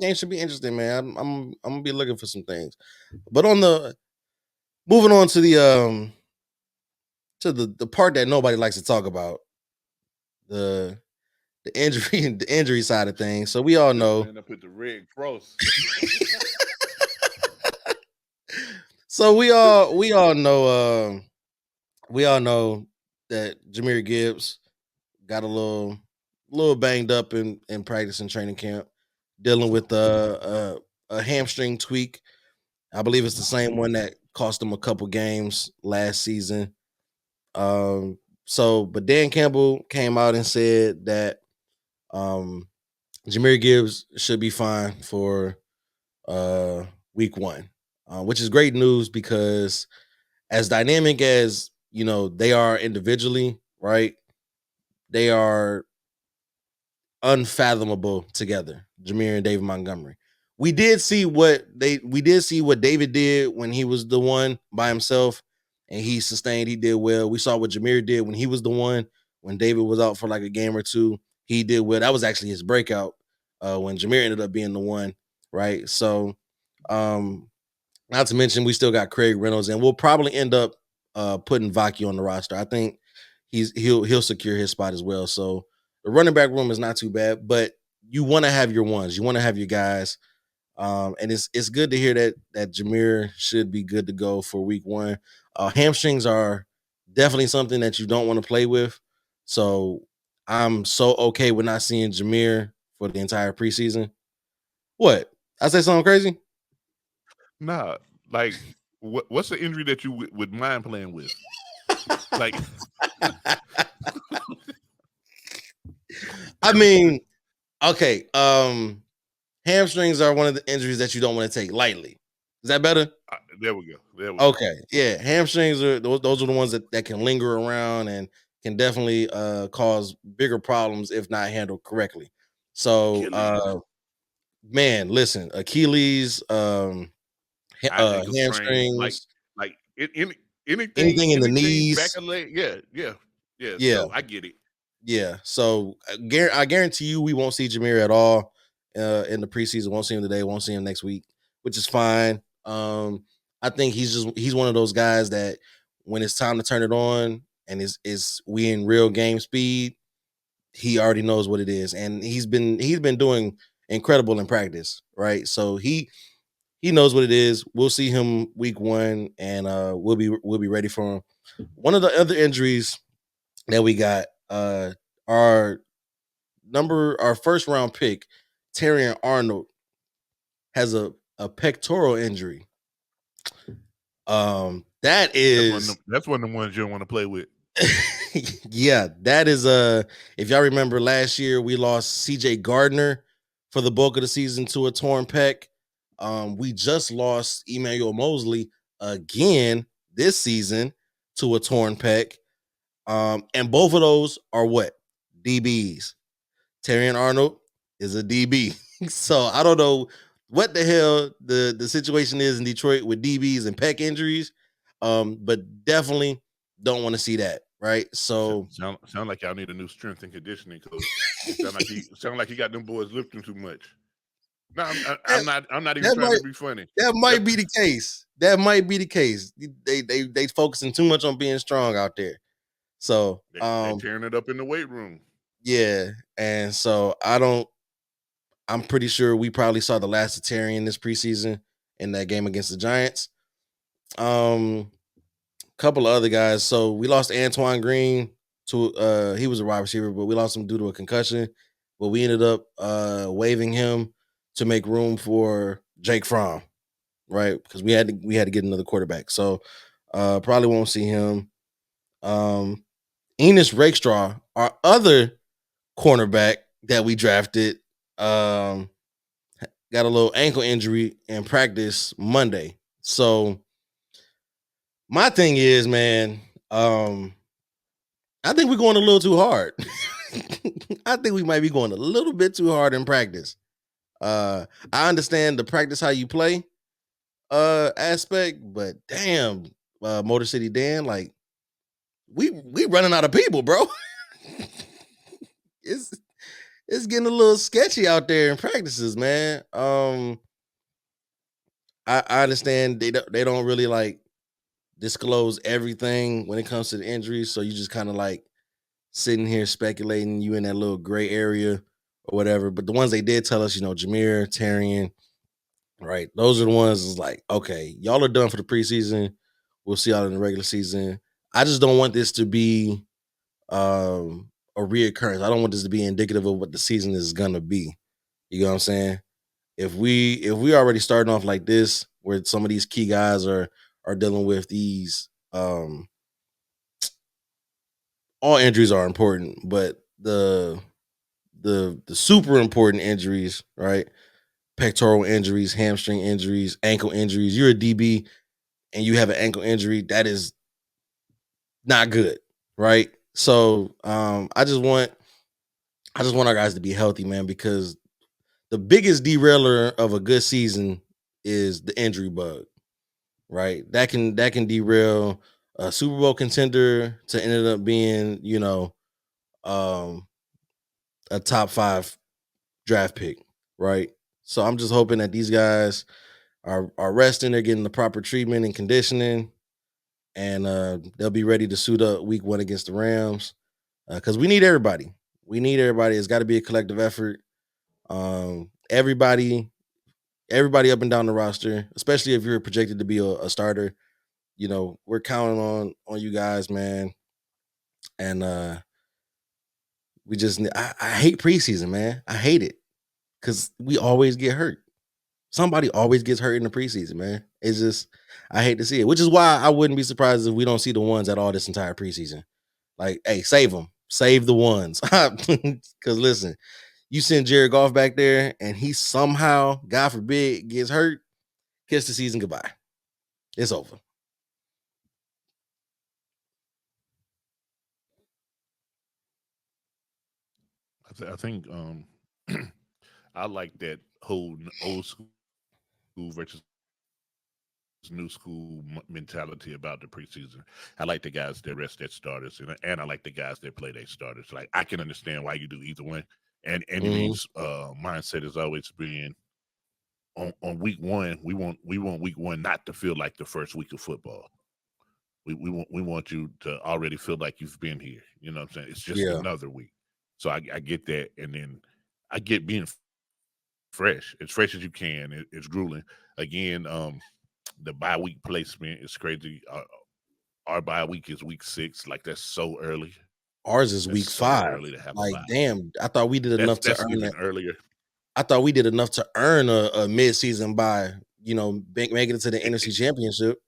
Speaker 1: game should be interesting, man. I'm gonna be looking for some things. But moving on to the part that nobody likes to talk about, the injury side of things. So we all know.
Speaker 2: Man, I put the red cross.
Speaker 1: So we all know that Jahmyr Gibbs got a little banged up in practice and training camp, dealing with a hamstring tweak. I believe it's the same one that cost him a couple games last season. But Dan Campbell came out and said that Jahmyr Gibbs should be fine for week 1, which is great news because as dynamic as they are individually, right? They are unfathomable together, Jahmyr and David Montgomery. We did see what David did when he was the one by himself, and he sustained. He did well. We saw what Jahmyr did when he was the one. When David was out for like a game or two, he did well. That was actually his breakout. When Jahmyr ended up being the one, right? So, not to mention we still got Craig Reynolds, and we'll probably end up putting Vaki on the roster. I think he'll secure his spot as well. So the running back room is not too bad, but you want to have your ones. You want to have your guys. And it's good to hear that Jahmyr should be good to go for week 1. Hamstrings are definitely something that you don't want to play with. So I'm so okay with not seeing Jahmyr for the entire preseason. What? I say something crazy?
Speaker 2: Nah, like what's the injury that you would mind playing with? Like,
Speaker 1: I mean, okay. Hamstrings are one of the injuries that you don't want to take lightly. Is that better?
Speaker 2: There we go.
Speaker 1: Okay. Yeah. Hamstrings are those are the ones that can linger around and can definitely cause bigger problems if not handled correctly. So man, listen, Achilles,
Speaker 2: ankle sprain,
Speaker 1: hamstrings, anything in the
Speaker 2: anything back
Speaker 1: knees.
Speaker 2: of leg. Yeah.
Speaker 1: Yeah.
Speaker 2: So I get it.
Speaker 1: Yeah. So I guarantee you we won't see Jahmyr at all in the preseason. Won't see him today, won't see him next week, which is fine. I think he's one of those guys that when it's time to turn it on and is we in real game speed, he already knows what it is. And he's been doing incredible in practice, right? So he knows what it is. We'll see him week 1 and we'll be ready for him. One of the other injuries that we got, our first round pick, Terrion Arnold, has a pectoral injury. That is
Speaker 2: that's one of the ones you don't want to play with.
Speaker 1: yeah, that is if y'all remember last year we lost CJ Gardner for the bulk of the season to a torn pec. We just lost Emmanuel Mosley again this season to a torn pec. And both of those are what? DBs. Terrion Arnold is a DB. So I don't know what the hell the situation is in Detroit with DBs and pec injuries. But definitely don't want to see that, right? So
Speaker 2: sound like y'all need a new strength and conditioning coach. sound like he got them boys lifting too much. No, I'm not even trying to be funny.
Speaker 1: That might be the case. That might be the case. They focusing too much on being strong out there. So
Speaker 2: they're tearing it up in the weight room.
Speaker 1: Yeah, and so I'm pretty sure we probably saw the last of Terrion this preseason in that game against the Giants. Couple of other guys. So we lost Antoine Green to he was a wide receiver, but we lost him due to a concussion. But we ended up waiving him to make room for Jake Fromm, right? Because we had to get another quarterback. So probably won't see him. Enos Rakestraw, our other cornerback that we drafted, got a little ankle injury in practice Monday. So My thing is, man, I think we're going a little too hard. I think we might be going a little bit too hard in practice. I understand the practice how you play aspect, but damn, Motor City Dan, like we running out of people, bro. it's it's getting a little sketchy out there in practices, man. I understand they don't really like disclose everything when it comes to the injuries, so you just kind of like sitting here speculating you in that little gray area or whatever. But the ones they did tell us, Jahmyr, Tarian, right? Those are the ones is like, okay, y'all are done for the preseason. We'll see y'all in the regular season. I just don't want this to be a reoccurrence. I don't want this to be indicative of what the season is gonna be. You know what I'm saying? If we already starting off like this, where some of these key guys are dealing with these all injuries are important, but the super important injuries, right? Pectoral injuries, hamstring injuries, ankle injuries. You're a DB and you have an ankle injury, that is not good, right? So I just want our guys to be healthy, man, because the biggest derailer of a good season is the injury bug, right? That can derail a Super Bowl contender to end up being, um, a top 5 draft pick, right? So I'm just hoping that these guys are resting, they're getting the proper treatment and conditioning, and they'll be ready to suit up week 1 against the Rams. Because we need everybody. We need everybody. It's got to be a collective effort. Everybody up and down the roster, especially if you're projected to be a starter. We're counting on you guys, man. And I hate preseason, man. I hate it because we always get hurt. Somebody always gets hurt in the preseason, man. It's just I hate to see it, which is why I wouldn't be surprised if we don't see the ones at all this entire preseason. Like, hey, save them, save the ones, because listen, you send Jared Goff back there, and he somehow, God forbid, gets hurt, kiss the season goodbye. It's over.
Speaker 2: I think I like that whole old school versus new school mentality about the preseason. I like the guys that rest their starters, and I like the guys that play their starters. Like I can understand why you do either one. And Andy
Speaker 1: Mhm.
Speaker 2: Reid's mindset has always been on week one. We want week one not to feel like the first week of football. We want you to already feel like you've been here. You know what I'm saying? It's just
Speaker 1: Yeah,
Speaker 2: another week. So I get that, and then I get being fresh, as fresh as you can. It's grueling. Again, the bye week placement is crazy. Our bye week is week 6. Like that's so early.
Speaker 1: ours is
Speaker 2: That's
Speaker 1: week
Speaker 2: so
Speaker 1: 5.
Speaker 2: early to have a
Speaker 1: Like,
Speaker 2: bye.
Speaker 1: damn, I thought we did
Speaker 2: That's
Speaker 1: enough to
Speaker 2: that's
Speaker 1: earn that.
Speaker 2: even earlier.
Speaker 1: I thought we did enough to earn a mid-season bye. Making it to the
Speaker 2: It,
Speaker 1: NFC
Speaker 2: it,
Speaker 1: Championship.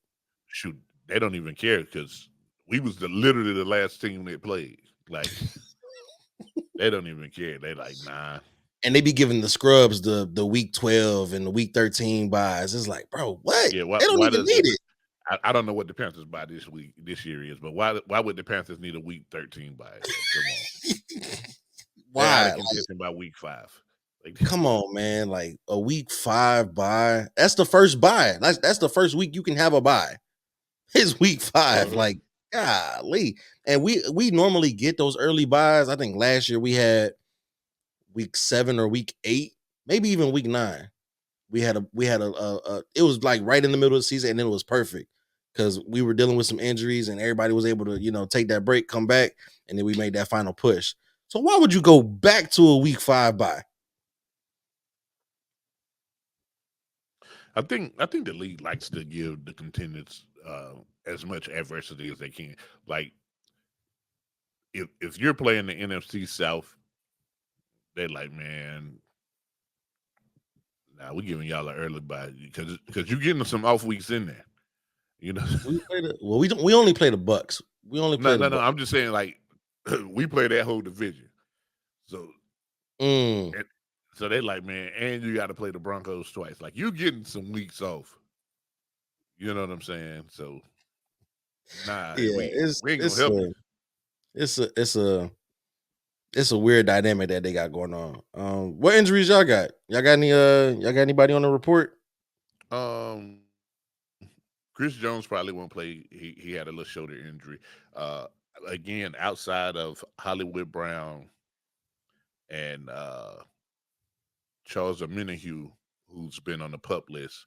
Speaker 2: shoot, they don't even care because we was literally the last team that played. Like they don't even care. They like nah.
Speaker 1: And they be giving the scrubs the week 12 and the week 13 buys. It's like, bro, what?
Speaker 2: Yeah,
Speaker 1: They don't
Speaker 2: why
Speaker 1: even
Speaker 2: does
Speaker 1: need it.
Speaker 2: I don't know what the Panthers buy this year is, but why would the Panthers need a week 13 buy? Like, come on, they're out
Speaker 1: Why?
Speaker 2: of
Speaker 1: Like,
Speaker 2: contention by week 5. Like,
Speaker 1: come on, man. Like a week 5 buy. That's the first buy. That's the first week you can have a buy. It's week 5.
Speaker 2: uh-huh.
Speaker 1: Like, golly. And we normally get those early buys. I think last year we had week 7 or week 8, maybe even week 9. We had a it was like right in the middle of the season, and then it was perfect because we were dealing with some injuries and everybody was able to take that break, come back, and then we made that final push. So why would you go back to a week 5 bye?
Speaker 2: I think the league likes to give the contenders as much adversity as they can. Like if you're playing the NFC South, they're like, man, nah, we're giving y'all an early bye because you're getting some off weeks in there. You know,
Speaker 1: We only play the Bucks. We only
Speaker 2: no,
Speaker 1: play the
Speaker 2: no, no.
Speaker 1: Bucks.
Speaker 2: I'm just saying, like, we play that whole division, so
Speaker 1: Mm.
Speaker 2: and, so they like, man, and you got to play the Broncos twice. Like, you getting some weeks off. You know what I'm saying? So Nah,
Speaker 1: Yeah,
Speaker 2: we ain't gonna help you.
Speaker 1: it's a it's a it's a weird dynamic that they got going on. What injuries y'all got? Y'all got anybody on the report?
Speaker 2: Um, Chris Jones probably won't play. He had a little shoulder injury. Uh, Again, outside of Hollywood Brown and Charles Omenihu, who's been on the pup list,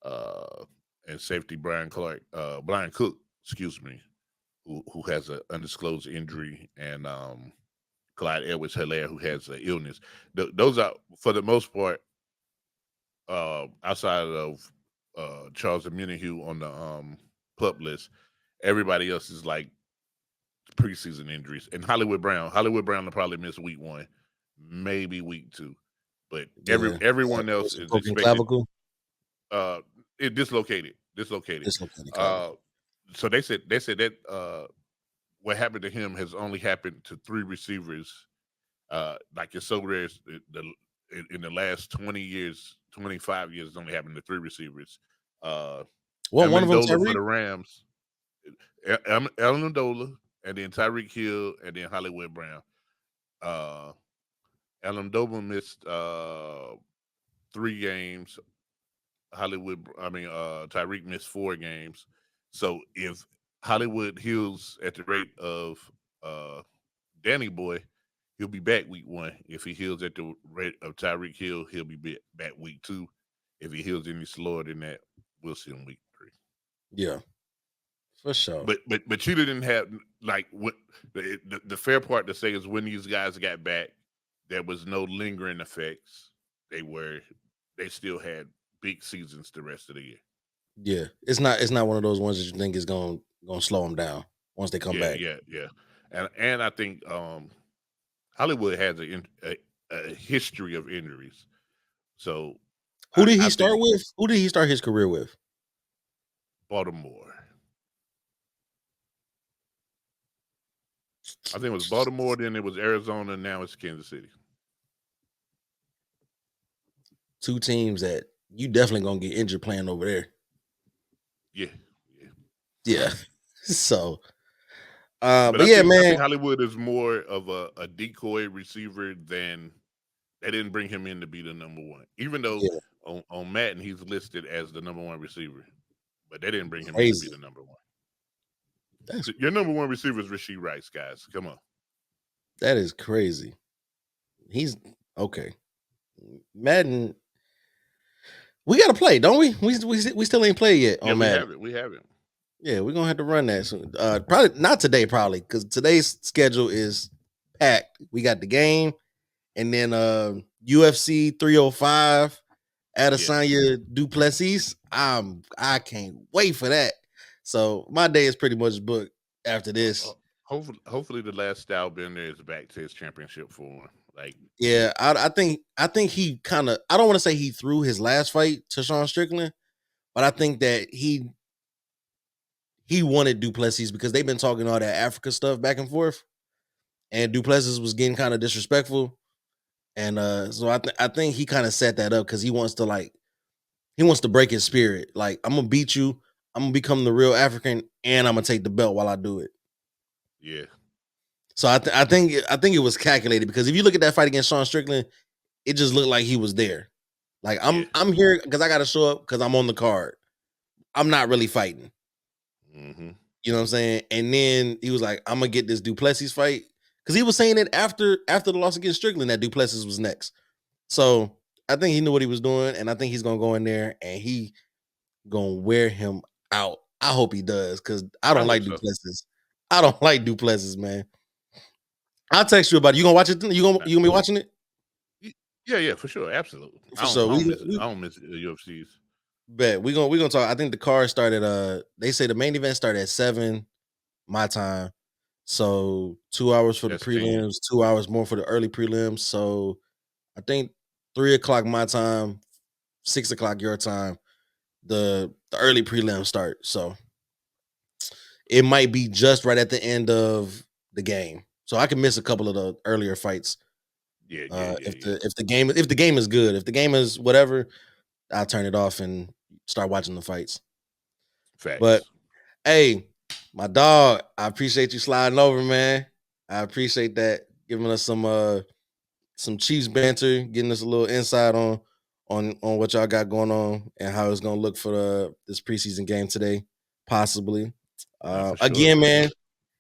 Speaker 2: uh, and safety Brian Cook, excuse me, who has an undisclosed injury, and Clyde Edwards-Helaire, who has an illness. Those are, for the most part, outside of Charles Omenihu on the pup list, everybody else is like preseason injuries. And Hollywood Brown will probably miss week 1, maybe week 2, but
Speaker 1: Yeah,
Speaker 2: everyone else
Speaker 1: it's a
Speaker 2: is
Speaker 1: broken
Speaker 2: expected.
Speaker 1: clavicle.
Speaker 2: It dislocated.
Speaker 1: Dislocated clavicle.
Speaker 2: So they said that what happened to him has only happened to 3 receivers. Like it's so rare. In the last 20 years, 25 years, it's only happened to 3 receivers.
Speaker 1: Well, one of them
Speaker 2: Amendola for
Speaker 1: Tyreek.
Speaker 2: the Rams, Amendola, and then Tyreek Hill, and then Hollywood Brown. Amendola missed 3 games. Tyreek missed 4 games. So if Hollywood heals at the rate of Danny Boy, he'll be back week 1. If he heals at the rate of Tyreek Hill, he'll be back week 2. If he heals any slower than that, we'll see him week 3.
Speaker 1: Yeah, for sure.
Speaker 2: But Cheetah didn't have, like, what the fair part to say is when these guys got back, there was no lingering effects. They still had big seasons the rest of the year.
Speaker 1: Yeah, it's not one of those ones that you think is gonna slow them down once they come back.
Speaker 2: Yeah. And I think Hollywood has a history of injuries. So
Speaker 1: Who did he
Speaker 2: I
Speaker 1: start
Speaker 2: think
Speaker 1: with? Who did he start his career with?
Speaker 2: Baltimore. I think it was Baltimore, then it was Arizona, and now it's Kansas City.
Speaker 1: 2 teams that you definitely gonna get injured playing over there.
Speaker 2: Yeah.
Speaker 1: Yeah. So,
Speaker 2: But
Speaker 1: but
Speaker 2: I
Speaker 1: yeah,
Speaker 2: think
Speaker 1: man.
Speaker 2: Hollywood is more of a decoy receiver than they didn't bring him in to be the number 1. Even though
Speaker 1: Yeah,
Speaker 2: on Madden he's listed as the number 1 receiver, but they didn't bring him in to be
Speaker 1: crazy.
Speaker 2: the number 1.
Speaker 1: That's
Speaker 2: Your number 1 receiver is Rashee Rice, guys. Come on.
Speaker 1: that is crazy. He's okay. Madden, we gotta play, don't we? We still ain't played yet
Speaker 2: Yeah,
Speaker 1: on
Speaker 2: we
Speaker 1: Madden.
Speaker 2: have it. We have it.
Speaker 1: Yeah, we're gonna have to run that soon. Probably not today, probably because today's schedule is packed. We got the game, and then UFC 305 Adesanya Duplessis. I can't wait for that. So my day is pretty much booked after this.
Speaker 2: Hopefully the last style bender is back to his championship form. Like,
Speaker 1: Yeah, I think he kind of, I don't want to say he threw his last fight to Sean Strickland, but I think that he wanted Duplessis because they've been talking all that Africa stuff back and forth, and Duplessis was getting kind of disrespectful, and so I think he kind of set that up because he wants to break his spirit. Like, I'm gonna beat you, I'm gonna become the real African, and I'm gonna take the belt while I do it.
Speaker 2: yeah.
Speaker 1: So I think it was calculated because if you look at that fight against Sean Strickland, it just looked like he was there. Like, I'm here because I got to show up because I'm on the card. I'm not really fighting.
Speaker 2: Mm-hmm.
Speaker 1: You know what I'm saying? And then he was like, I'm gonna get this Duplessis fight. Because he was saying it after the loss against Strickland that Duplessis was next. So I think he knew what he was doing, and I think he's gonna go in there and he gonna wear him out. I hope he does, because I
Speaker 2: I
Speaker 1: don't
Speaker 2: hope
Speaker 1: like
Speaker 2: so.
Speaker 1: Duplessis. I don't like Duplessis, man. I'll text you about it. You gonna watch it? You gonna be watching it?
Speaker 2: Yeah, for sure, absolutely.
Speaker 1: For sure.
Speaker 2: I don't miss the UFCs.
Speaker 1: Bet we gonna talk. I think the card started. They say the main event started at 7 my time. So 2 hours for the
Speaker 2: That's 10.
Speaker 1: prelims, 2 hours more for the early prelims. So I think 3 o'clock my time, 6 o'clock your time. The early prelims start. So it might be just right at the end of the game. So I can miss a couple of the earlier fights.
Speaker 2: Yeah.
Speaker 1: If the game is good, if the game is whatever, I'll turn it off and start watching the fights. But
Speaker 2: Facts.
Speaker 1: hey, My dog, I appreciate you sliding over, man. I appreciate that, giving us some Chiefs banter, getting us a little insight on what y'all got going on and how it's gonna look for this preseason game today, possibly.
Speaker 2: Nah, for sure.
Speaker 1: Again, man,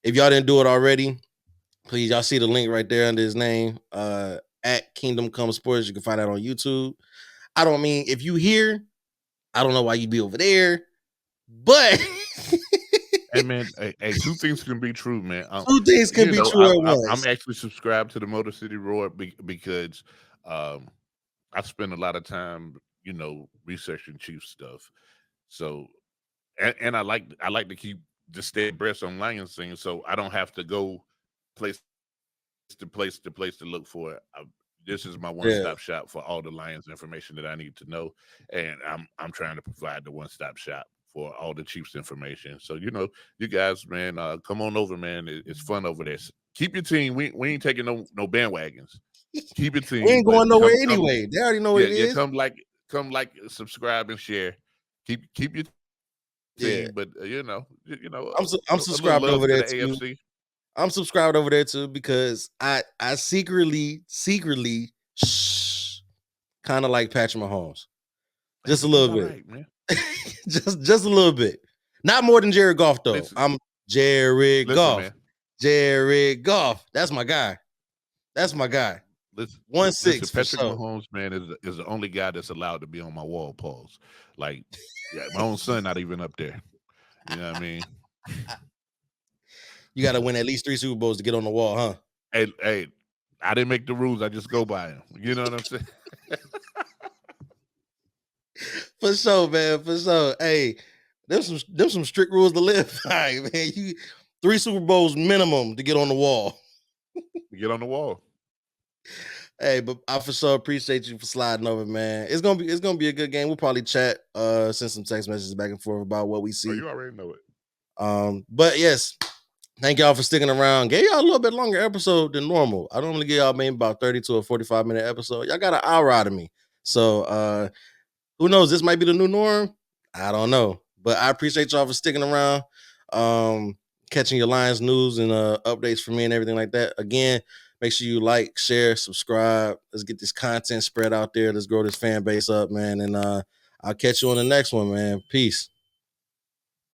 Speaker 1: if y'all didn't do it already, please, y'all see the link right there under his name, at Kingdom Come Sports. You can find that on YouTube. I don't mean if you here, I don't know why you be over there, but
Speaker 2: Hey man, hey, two things can be true, man.
Speaker 1: two things can be true at
Speaker 2: I'm
Speaker 1: once.
Speaker 2: actually subscribed to the Motor City Roar because I spend a lot of time, researching Chiefs stuff. So, and I like to keep just stay abreast on Lions things, so I don't have to go place to place to look for it. This is my one
Speaker 1: Yeah.
Speaker 2: stop shop for all the Lions information that I need to know, and I'm trying to provide the one stop shop for all the Chiefs information. So you guys, man, come on over, man. It's fun over there. Keep your team. We ain't taking no bandwagons. Keep your
Speaker 1: We
Speaker 2: team,
Speaker 1: ain't
Speaker 2: but
Speaker 1: going nowhere
Speaker 2: come,
Speaker 1: anyway. They already know what
Speaker 2: yeah,
Speaker 1: it
Speaker 2: yeah.
Speaker 1: is.
Speaker 2: Come like, subscribe and share. Keep your
Speaker 1: Yeah.
Speaker 2: team, but
Speaker 1: I'm
Speaker 2: a little
Speaker 1: subscribed
Speaker 2: love
Speaker 1: over
Speaker 2: to
Speaker 1: there
Speaker 2: the
Speaker 1: too.
Speaker 2: AFC.
Speaker 1: I'm subscribed over there too because I secretly kind of like Patrick Mahomes. Just a
Speaker 2: He's
Speaker 1: little
Speaker 2: all
Speaker 1: bit.
Speaker 2: right, man.
Speaker 1: just a little bit. Not more than Jared Goff though.
Speaker 2: Listen,
Speaker 1: I'm Jared
Speaker 2: listen,
Speaker 1: Goff.
Speaker 2: man.
Speaker 1: Jared Goff. That's my guy. That's my guy.
Speaker 2: Listen,
Speaker 1: 1-6 for
Speaker 2: Patrick
Speaker 1: sure.
Speaker 2: Mahomes, man, is the only guy that's allowed to be on my wall. Pause. Like, yeah, my own son not even up there. You know what I mean?
Speaker 1: You got to win at least 3 Super Bowls to get on the wall, huh?
Speaker 2: Hey, I didn't make the rules. I just go by them. You know what I'm saying?
Speaker 1: For sure, man. For sure. Hey, there's some strict rules to live by, man. You 3 Super Bowls minimum to get on the wall.
Speaker 2: Get on the wall.
Speaker 1: Hey, but I for sure appreciate you for sliding over, man. It's gonna be a good game. We'll probably chat, send some text messages back and forth about what we
Speaker 2: Oh,
Speaker 1: see.
Speaker 2: you already know it.
Speaker 1: But yes, thank y'all for sticking around. Gave y'all a little bit longer episode than normal. I normally give y'all maybe about 30 to a 45-minute episode. Y'all got an hour out of me. So who knows? This might be the new norm. I don't know. But I appreciate y'all for sticking around. Catching your Lions news and updates for me and everything like that. Again, make sure you like, share, subscribe. Let's get this content spread out there. Let's grow this fan base up, man. And I'll catch you on the next one, man. Peace.